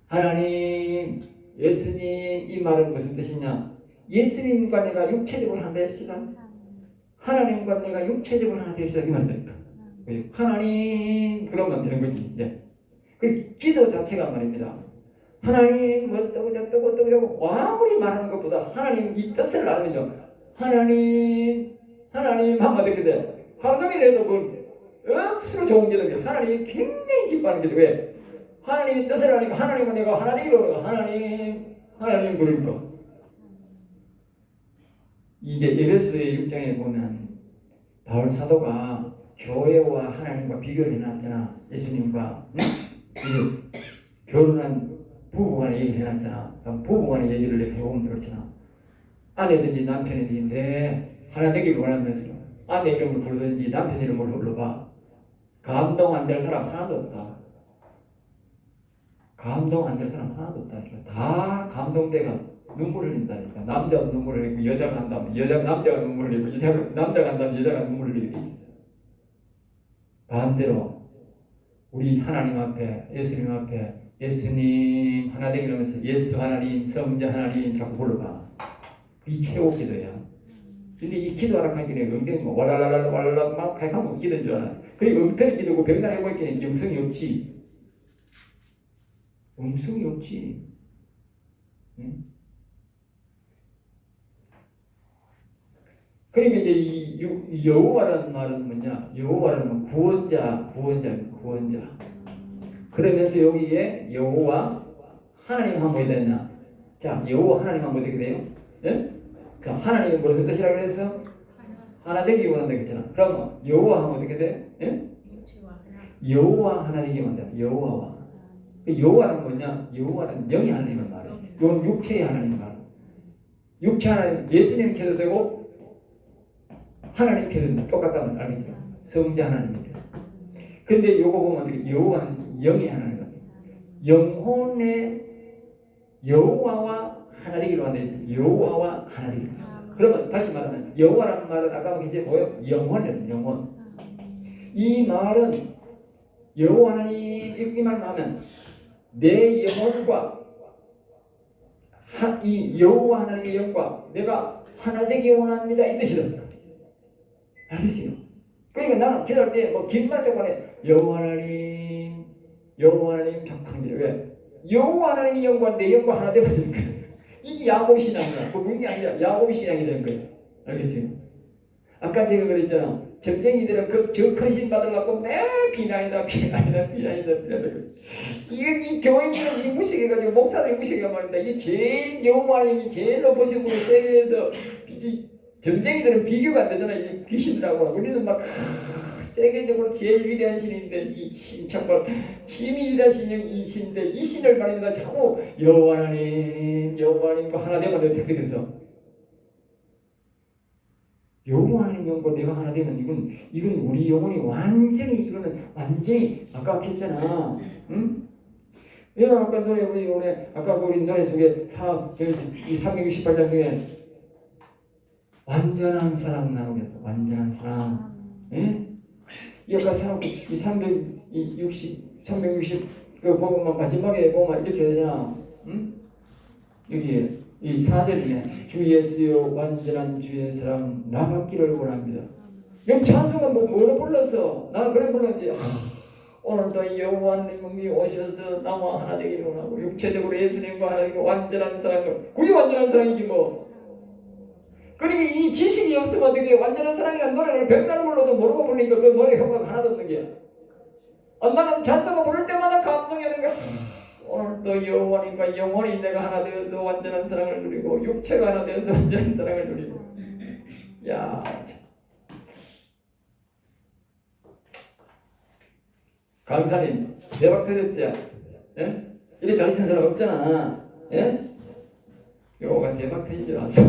하나님, 예수님 이 말은 무슨 뜻이냐? 예수님과 내가 육체적으로 하나 됩시다. 하나님과 내가 육체적으로 하나 됩시다. 이 말이니까. 하나님 그러면 되는 거지. 예. 그 기도 자체가 말입니다. 하나님 어떠고 저떠고 아무리 말하는 것보다 하나님 이 뜻을 알면요. 하나님 하면 어떻게 돼? 하루 종일 해도 그 억수로 좋은 게 됩니다. 하나님이 굉장히 기뻐하는 게 돼. 왜? 하나님이 뜻을 아니까 하나님은 내가 하나 되기로 하는 하나님 그러니까 이제 에베소의 6장에 보면 바울 사도가 교회와 하나님과 비교를 해놨잖아. 예수님과 결혼한 부부간의 얘기를 해놨잖아. 부부간의 얘기를 해보면 그렇잖아. 아내든지 남편이든지 내 하나 되기를 원하면서 아내 이름을 부르든지 남편 이름을 불러봐. 감동 안 될 사람 하나도 없다. 감동 안 될 사람 하나도 없다. 다 감동돼가 눈물을 흘린다니까. 남자가 눈물을 흘리고 여자가 한다면 남자가 눈물을 흘리고 남자가 한다면 여자가 눈물을 흘리게 돼 있어요. 반대로 우리 하나님 앞에 예수님 앞에 예수님 하나 되기를 하면서 예수 하나님 성자 하나님 자꾸 불러봐. 그게 최고 기도야. 근데 이 기도하라 하기는 엉덩이 뭐 왈랄랄랄랄랄 막 가격하면 기도인 줄 알아. 그리고 엉터리 기도고 병날 해보니까 영성이 없지. 영성이 없지. 응? 그러니까 이제 이 여호와라는 말은 뭐냐? 여호와라는 구원자. 그러면서 여기에 여호와 하나님 하면 뭐가 되냐? 자, 여호와 하나님 하면 어떻게 돼요? 예? 자, 하나님은 무슨 뜻이라고 그랬어? 하나 되기 원한다 그랬잖아. 그럼 여호와 하면 어떻게 돼? 예? 여호와 하나 되기 원한다. 여호와와. 여호와는 뭐냐? 여호와는 영이 하나님을 말해. 이건 육체의 하나님을 말해. 육체 하나님, 예수님 켜도 되고 하나님 켜도 똑같다는 걸 알겠죠? 성자 하나님입니다. 근데 요거 보면 어떻게? 여호와는 영의 하나님이에요. 영혼의 여호와와 하나 되기로 한다. 여호와와 하나 되기로. 그러면 다시 말하면 여호와라는 말은 아까 이제 뭐예요? 영혼이에요. 영혼. 이 말은 여호와 하나님 이 말을 하면 내 영혼과 이 여호와 하나님의 영과 내가 하나 되기 원합니다. 이 뜻이다. 알겠어요? 그러니까 나는 기도할 때 뭐 긴 말 동안에 여호와 하나님 작품이래. 왜? 여호와 하나님의 영과 내 영과 하나 되면 되는 거야. 이게 야곱 신앙이야. 뭐 그게 아니라 야곱 신앙이 되는 거야. 알겠어요? 아까 제가 그랬잖아. 점쟁이들은 저 큰 신 받으려고 내 비난이다. 이 교인들은 이 무식해가지고 목사들이 무식해가 말입니다. 이게 제일 여호와 하나님이 제일 높으신 분이 세계에서 점쟁이들은 비교가 안 되잖아. 이 귀신들하고 우리는 막 세계적으로 제일 위대한 신인데 이 신 정말 힘이 위대한 신인데 이 신을 말입니다. 자꾸 여호와 하나님과 하나 되면 어떻게 되겠어? 여호와 하나님 영과 내가 하나 되면 이건 우리 영혼이 완전히 아까 했잖아. 응? 아까 우리 노래 속에 368장 중에 완전한 사랑 나누겠다. 완전한 사랑. 예? 이 아까 360 그 보면 마지막에 보면 이렇게 되잖아. 응? 여기에 이 4절이네. 주 예수여 완전한 주의 사랑 나 받기를 원합니다. 그럼 찬송은 뭐로 불렀어? 나는 그래 불렀지. 오늘도 여호와 하나님이 오셔서 나와 하나 되기를 원하고 육체적으로 예수님과 하나 되기를 완전한 사랑을. 그게 완전한 사랑이지 뭐. 그러니까 이 지식이 없으면 어떻게 완전한 사랑이라는 노래를 백날 불러도 모르고 부르니까 그 노래 효과가 하나도 없는 게야. 나는 찬송을 부를 때마다 감동이 오는 거야. 오늘도 여호와님과 영혼이 내가 하나 되어서 완전한 사랑을 누리고 육체가 하나 되어서 완전한 사랑을 누리고. 야, 강사님 대박 터졌지? 예? 이렇게 가르치는 사람 없잖아. 예? 요거가 대박 터진 줄 알았어.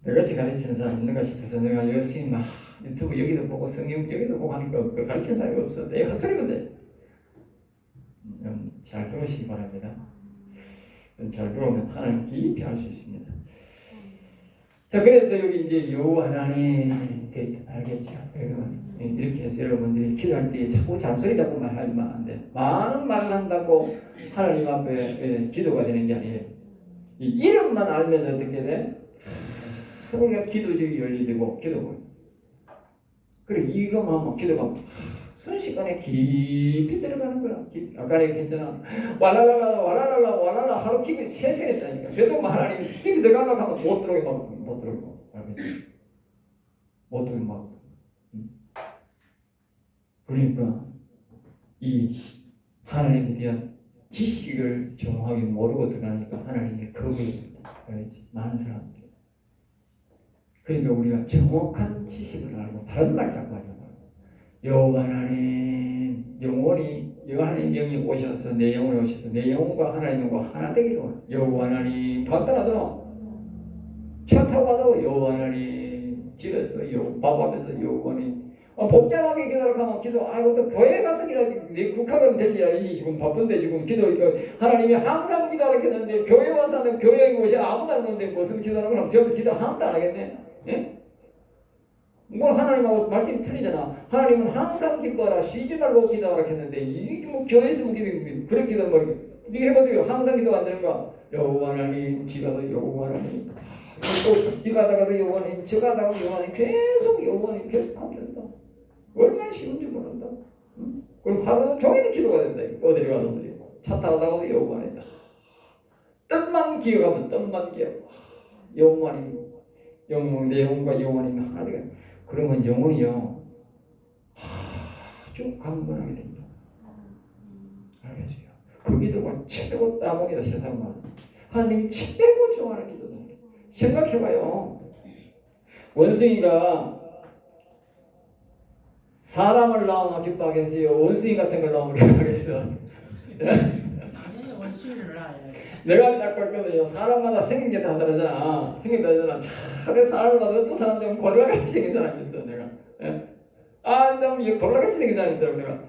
너같이 가르치는 사람 있는가 싶어서 내가 열심히 막 유튜브 여기도 보고 성경 여기도 보고 하니까 그걸 가르치는 사람이 없어. 내 헛소리거든. 잘 들으시기 바랍니다. 잘 들으면 하나님 깊이 알 수 있습니다. 자, 그래서 여기 이제 여호와 하나님 알겠죠? 이렇게 해서 여러분들이 기도할 때 자꾸 잔소리 자꾸 말하면 안 돼. 많은 말을 한다고 하나님 앞에 기도가 되는 게 아니에요. 이 이름만 알면 어떻게 돼? 우리가 기도적이 열리되고 기도고. 그래 이거만 하면 기도가 순식간에 깊이 들어가는 거야. 아까 얘기했잖아. 와라라 하루 깊이 세세했다니까. 그래도 하나님 깊이 들어가려고 하면 못 들어오게 알겠지? 못 들어오게 막. 그러니까 이 하나님에 대한 지식을 정확하게 모르고 들어가니까 하나님의 거부에 알겠지? 많은 사람들. 그러니까 우리가 정확한 지식을 알고 다른 말 자꾸 하잖아. 여호와 하나님 영혼이 여호와 하나님 영이 오셔서 내 영혼이 오셔서 내 영혼과 하나님과 하나 되기로. 여호와 하나님 봤더라도 차 타고 가도 여호와 하나님 집에서 밥하면서 여호와 하나님 복잡하게 기도하면 기도 아이고 또 교회 가서 기도하지 국학은 될 일 아니지. 지금 바쁜데 지금 기도 하나님이 항상 기도하라 했는데 교회 와서 하는 교회 곳이 아무도 안 오는데 무슨 기도하는 거랑 저도 기도 하나도 안 하겠네. 예? 뭐 하나님하고 말씀이 틀리잖아. 하나님은 항상 기도하라 쉬지 말고 기도하라 했는데 이게 뭐 교회에서 뭐 기도 그런 기도는 뭐 이게 해보세요. 항상 기도가 안 되는 거야. 여호와 하나님 집 가도 여호와 하나님 또 이 가다가도 여호와 하나님 저 가다가도 여호와 하나님 계속 여호와 하나님 계속 하면 된다. 얼마나 쉬운지 모른다. 응? 그럼 하루 종일 기도가 된다. 어디를 가도 차 타고 나가도 여호와 아니다. 뜻만 기억하면 뜻만 기억. 여호와님, 내 영혼과 여호와님 하나가 그러면 영혼이요 아주 강건하게 됩니다. 알겠어요? 그 기도가 최고 따봉이다. 세상만 하나님이 최고 좋아하는 기도다. 생각해봐요. 원숭이가 사람을 낳으면 기뻐하게 했어요? 원숭이 같은 걸 낳으면 기뻐하게 했어? 당연히 원숭이를 낳아야 돼. 내가 딱 봤거든요. 사람마다 생긴 게 다 다르잖아. 생긴 게 다르잖아. 참, 사람마다 어떤 사람들은 골라같이 생긴 사람이 있어, 내가. 아, 참, 골라같이 생긴 사람이 있더라고, 내가. 야,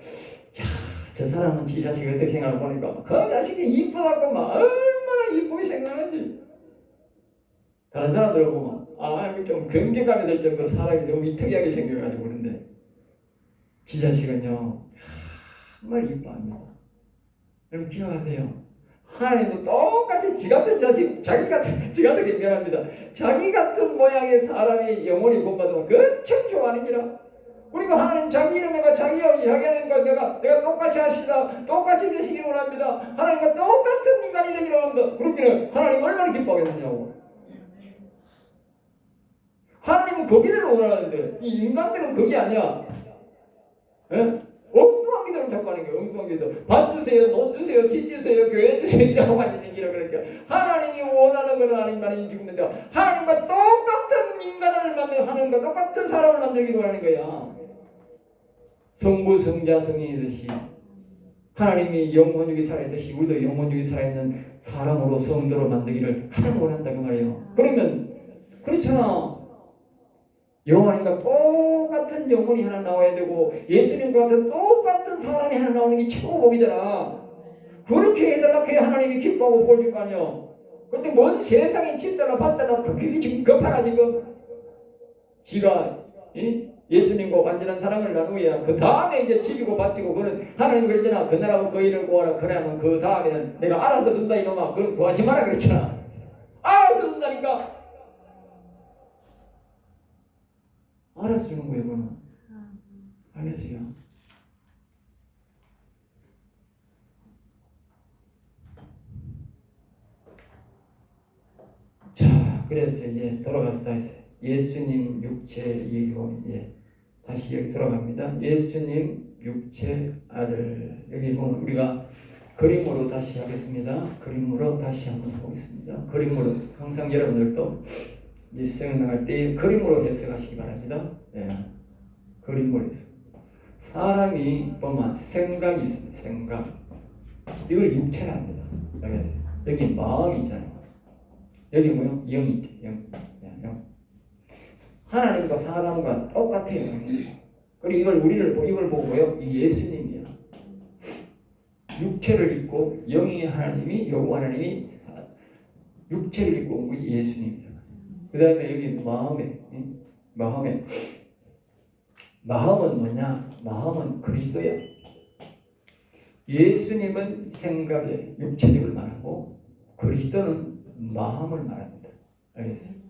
저 사람은 지 자식이 어떻게 생각을 보니까, 그 자식이 이쁘다고 막, 얼마나 이쁘게 생각하는지. 다른 사람들 보면, 아, 좀 경계감이 될 정도로 사람이 너무 특이하게 생겨가지고 그런데, 지 자식은요, 정말 이뻐합니다. 여러분 기억하세요. 하나님도 똑같이 지 같은 자식, 지 같은 게 미안합니다. 자기 같은 모양의 사람이 영혼이 본받으면 그참 좋아하는 기라. 그러니까 하나님 자기 이름과 자기 하나님과 내가 똑같이 하시다, 똑같이 되시기를 원합니다. 하나님과 똑같은 인간이 되기를 원합니다. 그렇기는 하나님 얼마나 기뻐하겠느냐고. 하나님은 거기들을 원하는데 이 인간들은 그게 아니야. 예? 엉뚱한 기도를 자꾸 하는 거예요. 엉뚱한 기도. 밥 주세요, 돈 주세요, 집 주세요, 교회 주세요 이라고 하는 얘기를 그러니까 하나님이 원하는 건 하나님만이 죽는데 하나님과 똑같은 인간을 만들고 하나님과 똑같은 사람을 만들기로 하는 거야. 성부, 성자, 성인이듯이 하나님이 영혼육이 살아있듯이 우리도 영혼육이 살아있는 사람으로 성도로 만들기를 가장 원한다 그 말이에요. 그러면 그렇잖아. 영혼님과 똑같은 영혼이 하나 나와야 되고 예수님과 같은 똑같은 사람이 하나 나오는 게 최고 복이잖아. 그렇게 해달라고 해야 하나님이 기뻐하고 볼 줄 거 아니야. 그런데 뭔 세상에 집달라 받달라 그게 지금 급하나 지금. 지가 예수님과 완전한 사랑을 나누어야 그 다음에 이제 집이고 바치고 그는 하나님 그랬잖아. 그 나라고 그 일을 구하라. 그러면 그 다음에는 내가 알아서 준다 이놈아. 그건 구하지 마라 그랬잖아. 알아서 준다니까. 알아서 주는 거예요, 그거는. 알겠어요? 자, 그래서 이제 돌아가서 다시 예수님 육체 얘기고 이제 다시 여기 돌아갑니다. 예수님 육체 아들 여기 보면 우리가 그림으로 다시 하겠습니다. 그림으로 다시 한번 보겠습니다. 그림으로 항상 여러분들도 이 생각할 때 그림으로 해석하시기 바랍니다. 네. 그림으로 해석. 사람이 보면 생각이 있습니다. 생각. 이걸 육체라 합니다. 여기 마음이 있잖아요. 여기 뭐요? 영이 있죠. 영. 하나님과 사람과 똑같아요. 그리고 이걸 보고요. 이 예수님이에요. 육체를 입고 영이 하나님이 여호와 하나님이 육체를 입고 온 것이 예수님이에요. 그 다음에 여기 마음은 뭐냐? 마음은 그리스도야. 예수님은 생각에 육체력을 말하고 그리스도는 마음을 말합니다. 알겠어요?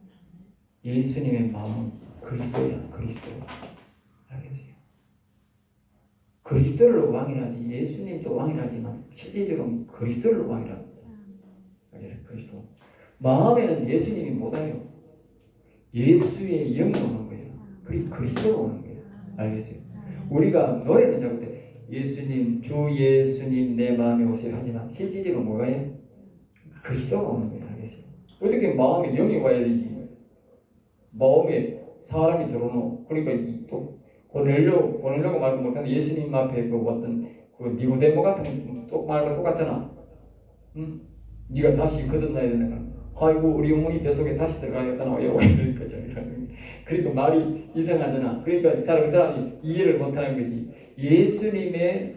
예수님의 마음은 그리스도야. 그리스도. 알겠어요? 그리스도를 왕이라지 예수님도 왕이라지만 실제적으로 그리스도를 왕이랍니다. 알겠어요? 그리스도. 마음에는 예수님이 못 와요. 예수의 영이 오는 거예요. 그리고 그리스도가 오는 거예요. 알겠어요? 우리가 노래는 잡을 때 예수님, 주 예수님 내 마음에 오세요 하지만 실질적으로 뭐예요? 그리스도가 오는 거예요. 알겠어요? 어떻게 마음에 영이 와야 되지? 마음에 사람이 들어오노. 그러니까 또 고넬료가 말고 못하는데 예수님 앞에 그 어떤 그 니고데모 같은 말과 똑같잖아. 응? 네가 다시 거듭나야 되는 아이고 우리 영혼이 뱃속에 다시 들어가야겠다 나와요. 그러니까 말이 이상하잖아. 그러니까 그 사람이 이해를 못하는 거지. 예수님의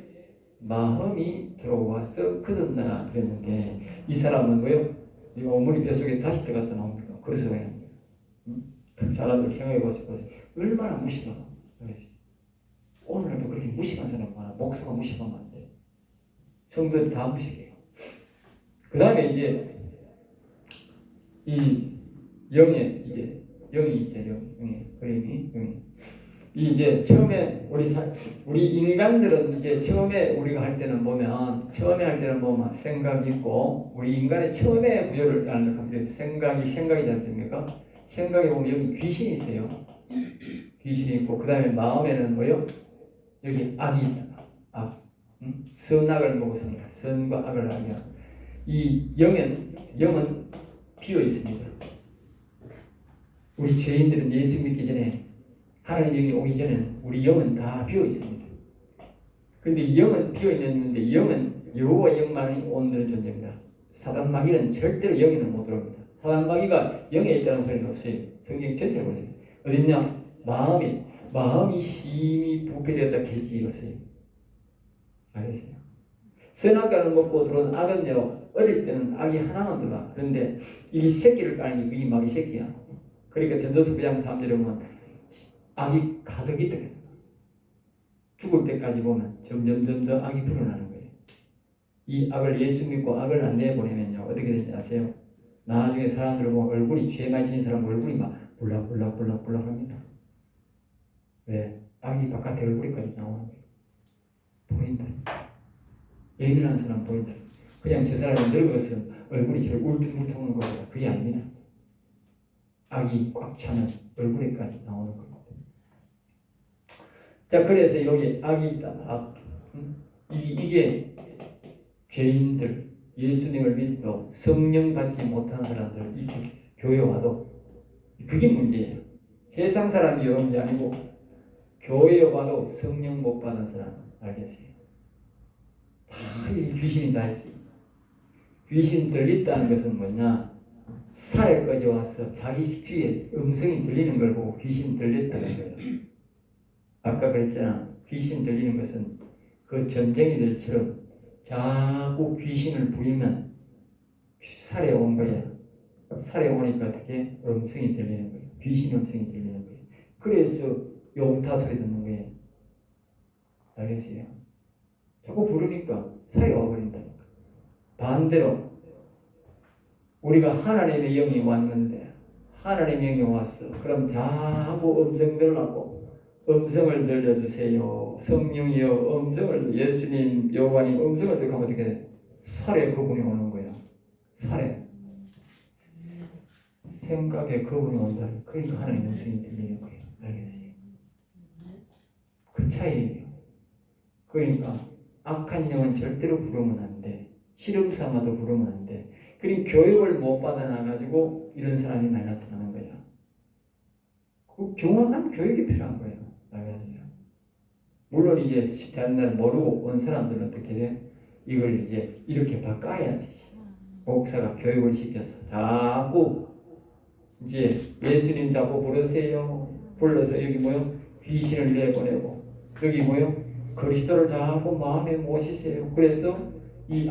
마음이 들어와서 거듭나라 그랬는데 이 사람은 뭐요? 네 어머니 뱃속에 다시 들어갔다 나옵니까? 그래서 그냥 그 사람들 생각해 보세요. 얼마나 무심하고 오늘날도 그렇게 무심한 사람 많아. 목사가 무심하면 안 돼. 성도들이 다 무식해요. 그 다음에 이제 이 영이 있죠. 영이 그림이 이제 처음에 우리 인간들은 이제 처음에 우리가 할 때는 보면 생각이 있고 우리 인간의 처음에 구조를 하는 생각이 잡힙니까? 생각에 보면 여기 귀신이 있어요. 귀신이 있고 그 다음에 마음에는 뭐요? 여기 악이 있다. 악. 선악을 보고서니까 선과 악을 알게 이 영은 비어 있습니다. 우리 죄인들은 예수 믿기 전에 하나님 영이 오기 전에는 우리 영은 다 비어 있습니다. 그런데 영은 비어 있는데 영은 여호와 영만이 오는 존재입니다. 사단 마귀는 절대로 영에는 못 들어옵니다. 사단 마귀가 영에 있다는 소리는 없어요. 성경 전체를 보세요. 어딨냐? 마음이 심히 부패되었다 계시 이뤘어요. 알겠어요? 선악과를 먹고 들어온 악은요, 어릴 때는 악이 하나만 들어와. 그런데 이 새끼를 까는 게 그게 마귀 새끼야. 그러니까 전도서 9장 3절에 보면 악이 가득 있다. 죽을 때까지 보면 점점 더 악이 불어나는 거예요. 이 악을 예수 믿고 악을 안 내보내면요, 어떻게 되는지 아세요? 나중에 사람들 보면 얼굴이 죄 많이 지닌 사람 얼굴이 막 불락불락 합니다. 왜? 악이 바깥에 얼굴까지 나오는 거예요. 보인다. 예민한 사람 보인다. 그냥 저 사람이 늙어서 얼굴이 제일 울퉁불퉁한 거예요. 그게 아닙니다. 악이 꽉 차면 얼굴에까지 나오는 겁니다. 자, 그래서 여기 악이 있다. 악. 이게 죄인들, 예수님을 믿어도 성령 받지 못한 사람들, 이렇게 교회 와도 그게 문제예요. 세상 사람이 이런 게 아니고 교회 와도 성령 못 받은 사람 알겠어요? 다 귀신이 다 있어요. 귀신 들렸다는 것은 뭐냐? 살에까지 와서 자기 귀에 음성이 들리는 걸 보고 귀신 들렸다는 거예요. 아까 그랬잖아. 귀신 들리는 것은 그 전쟁이들처럼 자꾸 귀신을 부리면 살에 온 거야. 살에 오니까 어떻게 음성이 들리는 거예요. 귀신 음성이 들리는 거예요. 그래서 용타 소리 듣는 거예요. 알겠어요? 자꾸 부르니까 살이 와버린다. 반대로 우리가 하나님의 영이 왔는데 하나님의 영이 왔어. 그럼 자꾸 음성 들라고 음성을 들려주세요. 성령이여 음성을 예수님 여호와님 음성을 듣고 하면 어떻게 돼? 살에 그분이 오는 거야. 살에 생각에 그분이 온다. 그러니까 하나님 음성이 들리는 거예요. 알겠어요? 그 차이예요. 그러니까 악한 영은 절대로 부르면 안 돼. 시름 삼아도 부르면 안 돼. 그러니까 교육을 못 받아놔가지고 이런 사람이 많이 나타나는 거야. 그 정확한 교육이 필요한 거예요. 알겠어요? 물론 이제 옛날 모르고 온 사람들은 어떻게 돼? 이걸 이제 이렇게 바꿔야 되지. 목사가 교육을 시켜서 자꾸 이제 예수님 자꾸 부르세요. 불러서 여기 뭐요? 귀신을 내보내고 여기 뭐요? 그리스도를 자꾸 마음에 모시세요. 그래서 이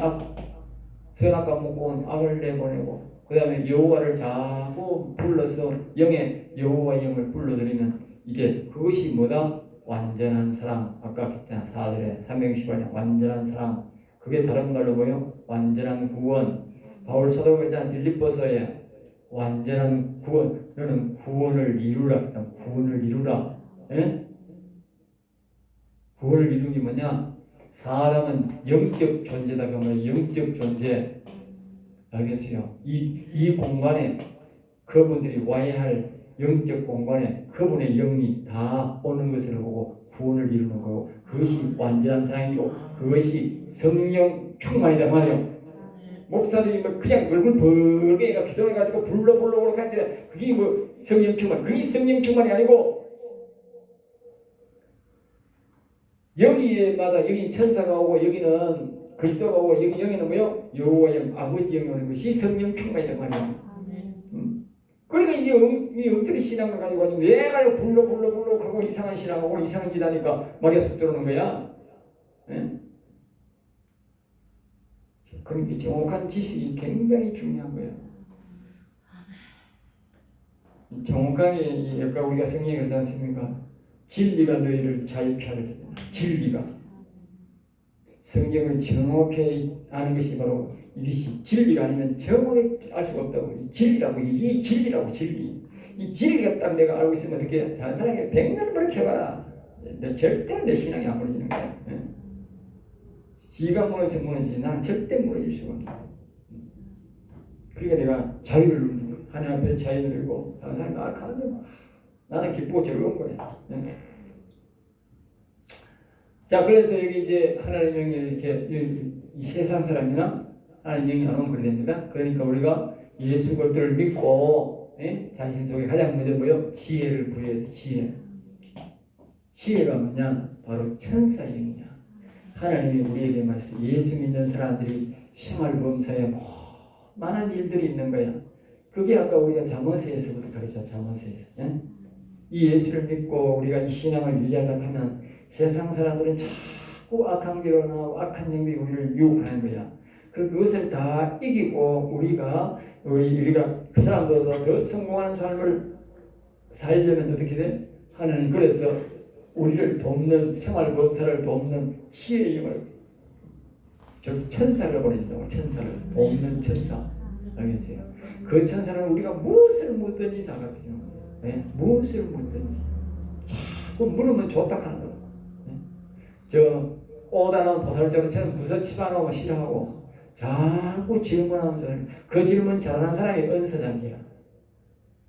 선악과 먹고 온 악을 내보내고 그 다음에 여호와를 자꾸 불러서 영의 여호와 영을 불러들이면 이제 그것이 뭐다? 완전한 사랑. 아까 했잖아. 4절에 368년 완전한 사랑. 그게 다른 말로 뭐요? 완전한 구원. 바울 사도가 있잖아. 빌립보서에 완전한 구원. 너는 구원을 이루라. 구원을 이루라. 예? 구원을 이루는 게 뭐냐? 사람은 영적 존재다. 그러면 영적 존재. 알겠어요? 이 공간에 그분들이 와야 할 영적 공간에 그분의 영이 다 오는 것을 보고 구원을 이루는 거고 그것이 완전한 사랑이고 그것이 성령 충만이다 말이에요. 목사들이 뭐 그냥 얼굴 벌게 해가 기도를 가지고 불러 하는데 그게 뭐 성령 충만, 그게 성령 충만이 아니고 여기에마다 여기 천사가 오고 여기는 그리스도가 오고 여기는 뭐요? 여호와 영 아버지 영이 오는 것이 성령 충만이다 말이에요. 그러니까 이게 엉터리 신앙을 가지고 왜 가지고 불러 그러고 이상한 신앙하고 이상한 짓 하니까 말이 쑥 들어오는 거야. 예? 그러니까 정확한 지식이 굉장히 중요한 거예요. 정확하게 아까 우리가 성경에 그러지 않습니까? 진리가 너희를 자유케 하리라. 진리가 성경을 정확히 아는 것이 바로 이것이 진리가 아니면 정확히 알 수가 없다고. 진리라고. 이 진리라고. 진리. 이 진리가 딱 내가 알고 있으면 어떻게 다른 사람에게 백날 버럭해봐라. 내 절대 내 신앙이 안 무너지는 거야. 예? 지가 무너지지 나는 절대 무너질 수가 없다. 그러니까 내가 자유를 누리는 거야. 하나님 앞에서 자유를 누리고 다른 사람이 가는데 나는 기쁘고 즐거운 거야. 예? 자, 그래서 여기 이제 하나님 영이 이렇게 이 세상 사람이나 하나님 영이 안 오면 그래 됩니다. 그러니까 우리가 예수 그리스도를 믿고 자신 속에 가장 먼저 뭐요? 지혜를 구해야 돼. 지혜가 뭐냐? 바로 천사 영이야. 하나님이 우리에게 말씀. 예수 믿는 사람들이 생활범사에 많은 일들이 있는 거야. 그게 아까 우리가 잠언서에서부터 가르쳐. 잠언서에서. 이 예수를 믿고 우리가 이 신앙을 유지하려고 하면 세상 사람들은 자꾸 악한 길로 나오고 악한 영들이 우리를 유혹하는 거야. 그것을 다 이기고 우리가 그 사람들보다 더 성공하는 삶을 살려면 어떻게 돼? 하나님 그래서 우리를 돕는 생활범사를 돕는 지혜의 영을 즉 천사를 보내준다고. 천사를 돕는 천사. 알겠어요? 그 천사는 우리가 무엇을 묻든지 다 갚아주는 거예요. 무엇을 묻든지 자꾸 물으면 좋다 하는 거예요. 저 오다나온 보살자처럼 부서치마놓으면 싫어하고 자꾸 질문하면 그 질문 잘하는 사람이 은사장이야.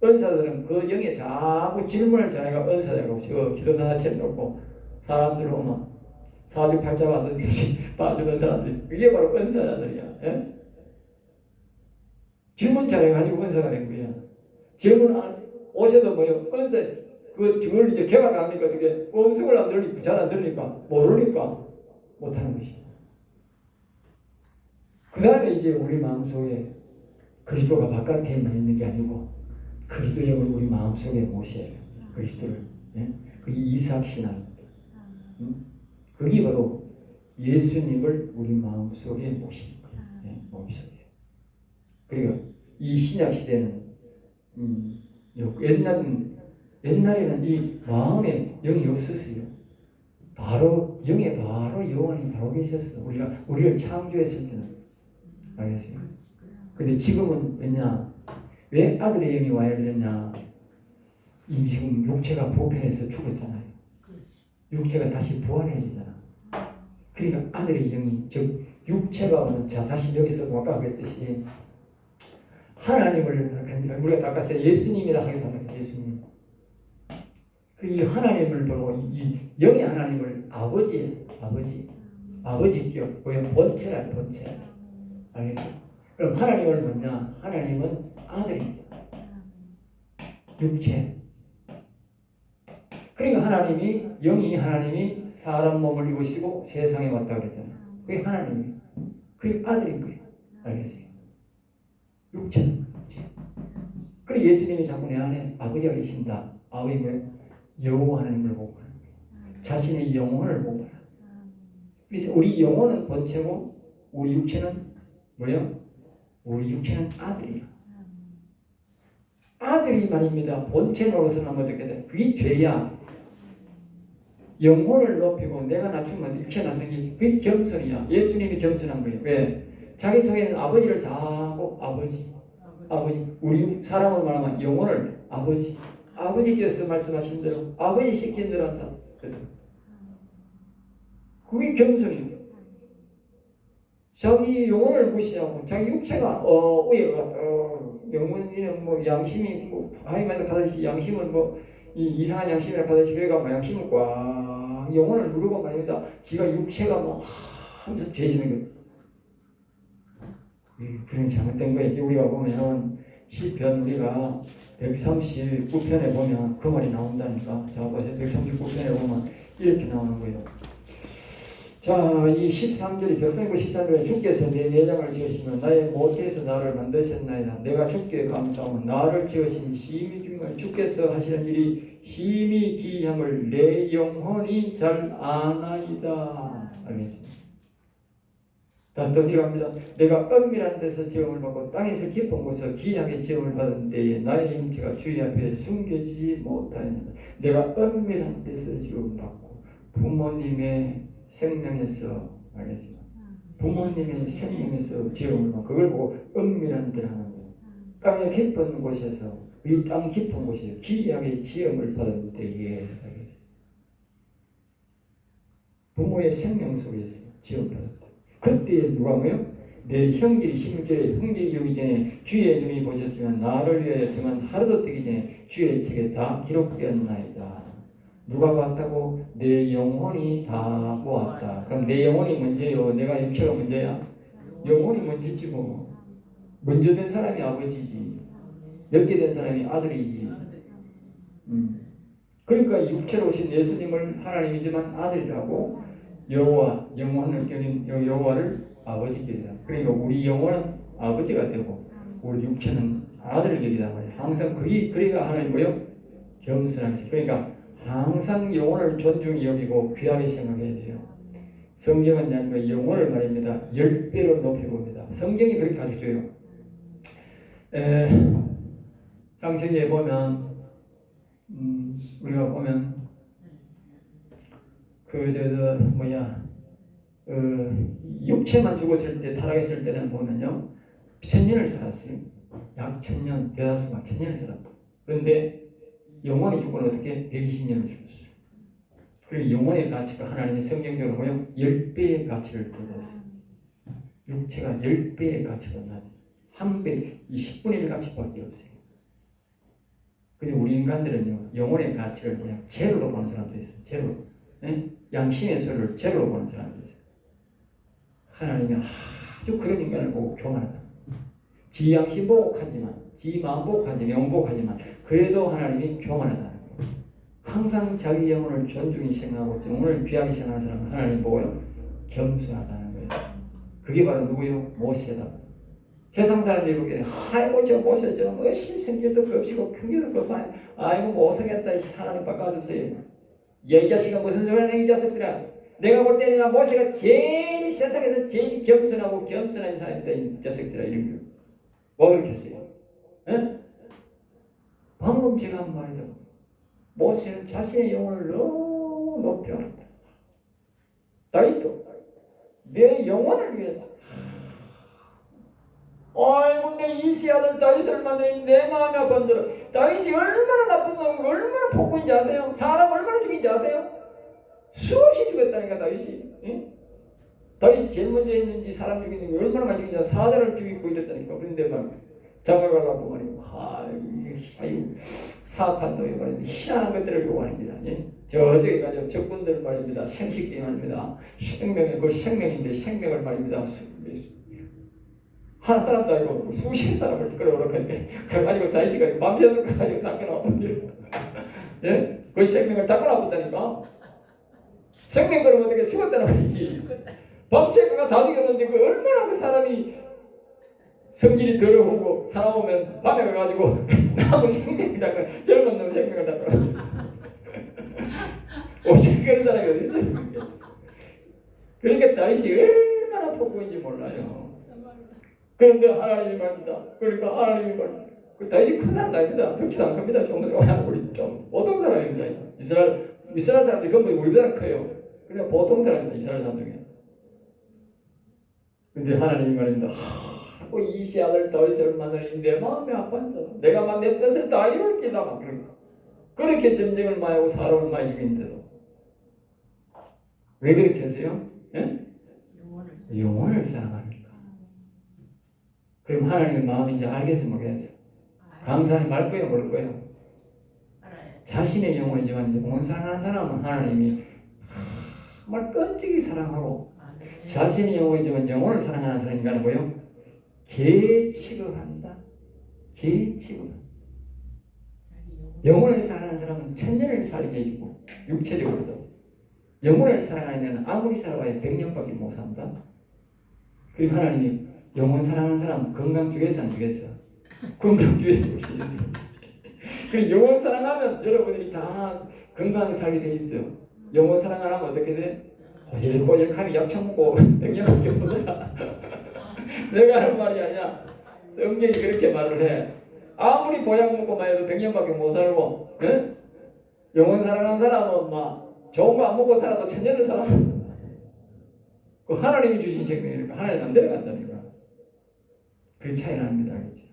은사들은 그 영에 자꾸 질문을 잘하니까 은사자고 기도 나나처럼 놓고 사람들 오면 사주팔자 받으듯이 봐주는 사람들이 그게 바로 은사자들이야. 예? 질문 잘해가지고 은사가 된 거야. 질문 안 오셔도 뭐요? 은사 그걸 이제 개발 안 하니까 어떻게 음성을 안 들으니까 잘 안 들으니까 모르니까 못하는 것이. 그 다음에 이제 우리 마음속에 그리스도가 바깥에만 있는 게 아니고 그리스도의 영을 우리 마음속에 모셔야 해요. 그리스도를. 그게 이삭신앙입니다. 그게 바로 예수님을 우리 마음속에 모시는 거예요. 마음속에. 그리고 이 신약시대는 옛날에는 이 마음에 영이 없었어요. 바로 영에 바로 영원히 바로 계셨어. 우리를 창조했을 때는. 알겠어요? 근데 지금은 왜 아들의 영이 와야 되느냐? 이 지금 육체가 보편해서 죽었잖아요. 육체가 다시 부활해야 되잖아. 그러니까 아들의 영이 즉 육체가 오는 자 다시 여기서 아까 그랬듯이 하나님을 우리가 닦았어요. 예수님이라 하기도 한다. 예수님. 이 하나님을 보고 이 영의 하나님을 아버지격 본체라 본체. 알겠어요? 그럼 하나님을 뭐냐? 하나님은 아들입니다. 육체. 그러니까 영이 하나님이 사람 몸을 입으시고 세상에 왔다 그랬잖아요. 그게 하나님이에요. 그게 아들인 거예요. 알겠어요? 육체는 육체. 그리고 예수님이 자꾸 내 안에 아버지가 계신다. 아버지 뭐예요? 여호와 하나님을 보고 하는 거예요. 자신의 영혼을 보고 하는 거예요. 그래서 우리 영혼은 본체고 우리 육체는 뭐예요? 우리 육체는 아들이에요. 아들이 말입니다. 본체 노릇을 하면 어떻게 돼? 그게 죄야. 영혼을 높이고 내가 낮추면 육체 낮추는 게 그게 겸손이야. 예수님이 겸손한 거예요. 왜? 자기 속에는 아버지를 자고 아버지 우리 사람을 말하면 영혼을 아버지께서 말씀하신 대로 아버지 시킨 대로 한다. 그게 겸손이에요. 자기 영혼을 무시하고 자기 육체가 우애가 영혼이는 뭐 양심이 하이만 가듯이 양심은 이상한 양심이라 가듯이 그래가 양심을 꽉 영혼을 누르고 말입니다. 지가 육체가 하면서 죄지는 거예요. 그런 잘못된 거예요. 우리가 보면 시편 우리가 139편에 보면 그 말이 나온다니까. 자, 보세요. 139편에 보면 이렇게 나오는 거예요. 자, 이 13절이 벽성구 13절에 주께서 내 내장을 지으시면 나의 못에서 나를 만드셨나이다. 내가 주께 감사하면 나를 지으신 심히 중요한 주께서 하시는 일이 심히 기이함을 내 영혼이 잘 아나이다. 알겠습니다. 또 이러합니다. 내가 은밀한 데서 지음을 받고 땅에서 깊은 곳에서 기이하게 지음을 받은 때에 나의 형체가 주의 앞에 숨겨지지 못하였다. 내가 은밀한 데서 지음을 받고 부모님의 생명에서 알겠습니다. 부모님의 생명에서 지음을 받고 그걸 보고 은밀한 데라는 거예요. 땅의 깊은 곳에서 이 땅 깊은 곳이에요. 기이하게 지음을 받은 때에 부모의 생명 속에서 지음받았다. 그때 누가 뭐요? 내 형질이 16절에 형질이 여기 전에 주의 눈이 보셨으면 나를 위하여 정한 하루도 뜨기 전에 주의 책에 다 기록되었나이다. 누가 봤다고? 내 영혼이 다 보았다. 그럼 내 영혼이 문제요? 내가 육체가 문제야? 영혼이 문제지 뭐. 먼저 된 사람이 아버지지. 늦게 된 사람이 아들이지. 그러니까 육체로 오신 예수님을 하나님이지만 아들이라고 여호와 영혼을 겨닌 여호와를 아버지 격이다. 그러니까 우리 영혼은 아버지가 되고 우리 육체는 아들을 격이다 말이야. 항상 그리가 하나님 뭐요? 겸손하시. 그러니까 항상 영혼을 존중히 여기고 귀하게 생각해야 돼요. 성경은 그 영혼을 말입니다. 10배로 높여봅니다. 성경이 그렇게 가르쳐줘요. 창세기에 보면 우리가 보면 육체만 죽었을 때 타락했을 때는 보면요 1000년을 살았어요. 약 1000년, 대다수 막 1000년을 살았다. 그런데 영혼이 죽고는 어떻게 120년을 죽었어요. 그리고 영혼의 가치가 하나님의 성경적으로 보면 10배의 가치를 얻었어요. 육체가 10배의 가치가 나요. 한 배, 10분의 1 가치밖에 없어요. 근데 우리 인간들은요 영혼의 가치를 그냥 제로로 보는 사람도 있어요. 제로. 네? 양심의 소리를 제로로 보는 사람도 있어요. 하나님이 아주 그런 인간을 보고 교만하다. 지 양심 보고 하지만, 지 마음 보고 하지만, 영혼 보고 하지만 그래도 하나님이 교만하다는 거예요. 항상 자기 영혼을 존중히 생각하고 영혼을 귀하게 생각하는 사람은 하나님 보고요 겸손하다는 거예요. 그게 바로 누구예요? 모세다. 세상 사람들이 보기에는 아이고 저 모세 저 멋진 성질도 겁시고 큰게도 겁하네. 아이고 모성했다. 하나님 바꿔주세요. 야 이 자식아 무슨 소리야 이 자식들아. 내가 볼 때는 모세가 제일 세상에서 제일 겸손하고 겸손한 사람이다 이 자식들아. 이런 거 뭐 그렇게 했어요? 에? 방금 제가 한 말이다. 모세는 자신의 영혼을 너무 높이 알았다. 다윗도 내 영혼을 위해서 아이고 내 이시 아들 다윗을 만드니 내 마음이 아픈들. 다윗이 얼마나 나쁜 놈이고 얼마나 폭군인지 아세요? 사람 얼마나 죽인지 아세요? 수없이 죽였다니까 다윗이. 응? 다윗이 제일 먼저 했는지 사람 죽이는 게 얼마나 많이 죽인지 사자를 죽이고 이랬다니까. 그런데 막 장가가려고 말이고 아유 사악한 놈이 말입니다. 희한한 것들을 요구합니다. 예? 저쪽에 가지고 적군들 말입니다. 생식기 말입니다. 생명의 그 생명인데 생명을 말입니다. 한 사람도 아니고 수십 사람을 끌어오르게 그래가지고 다윗이가 밤새도록 가지고 닦아놔버려. 예? 그 생명을 닦아놔봤다니까. 생명 그러면 어떻게 죽었다는 거지. 밤새가 다 죽였는데 그 얼마나 그 사람이 성질이 더러우고 사람 오면 밤에 가가지고 남은 생명을 닦아 젊은 놈 생명을 닦아놔. 어떻게 그런 사람이 어디 있어요? 그러니까 다윗이 얼마나 폭군인지 몰라요. 그런데 하나님이 말입니다. 그러니까 하나님이 말입니다. 그 다윗이 큰 사람 아닙니다. 덩치도 안 큽니다. 좀 우리 좀 보통 사람입니다. 이스라엘 사람들이 전부 우리보다 커요. 그러니까 보통 사람입니다. 이스라엘 사람 중에. 근데 하나님이 말입니다. 이시 아들 다윗을 만나니 내 마음이 아팠다. 내가 내 뜻을 다 이룰지다. 막 그렇게 전쟁을 많이 하고 사람을 많이 죽인데도 왜 그렇게 하세요? 예? 영혼을 사랑합니다. 그럼 하나님의 마음이 이제 알겠어 모르겠어? 강사님 말 거예요 모를 거예요? 자신의 영혼이지만 영혼 사랑하는 사람은 하나님이 정말 끈질기 사랑하고 자신의 영혼이지만 영혼을 사랑하는 사람이 인간은 뭐예요? 개 취급한다. 개 취급. 영혼을 사랑하는 사람은 천년을 살게 해주고 육체적으로도 영혼을 사랑하는 애는 아무리 살아봐야 100년밖에 못 산다. 그리고 하나님이 영혼 사랑하는 사람 건강 주겠어 안 주겠어? 건강 주겠고 그리고 영혼 사랑하면 여러분들이 다 건강하게 살게 돼 있어요. 영혼 사랑 안 하면 어떻게 돼? 꼬질꼬질하게 약쳐 먹고 100년밖에 못 살아. 내가 하는 말이 아니야. 성경이 그렇게 말을 해. 아무리 보약 먹고만 해도 100년밖에 못 살고, 예? 영혼 사랑하는 사람은 막 좋은 거 안 먹고 살아도 1000년을 살아. 그 하나님이 주신 생명이니까 하나님 안 데려간다니까. 그 차이 납니다, 알겠죠?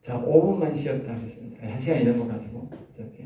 자, 5분만 쉬었다 하겠습니다. 1시간이 넘어가지고 어차피.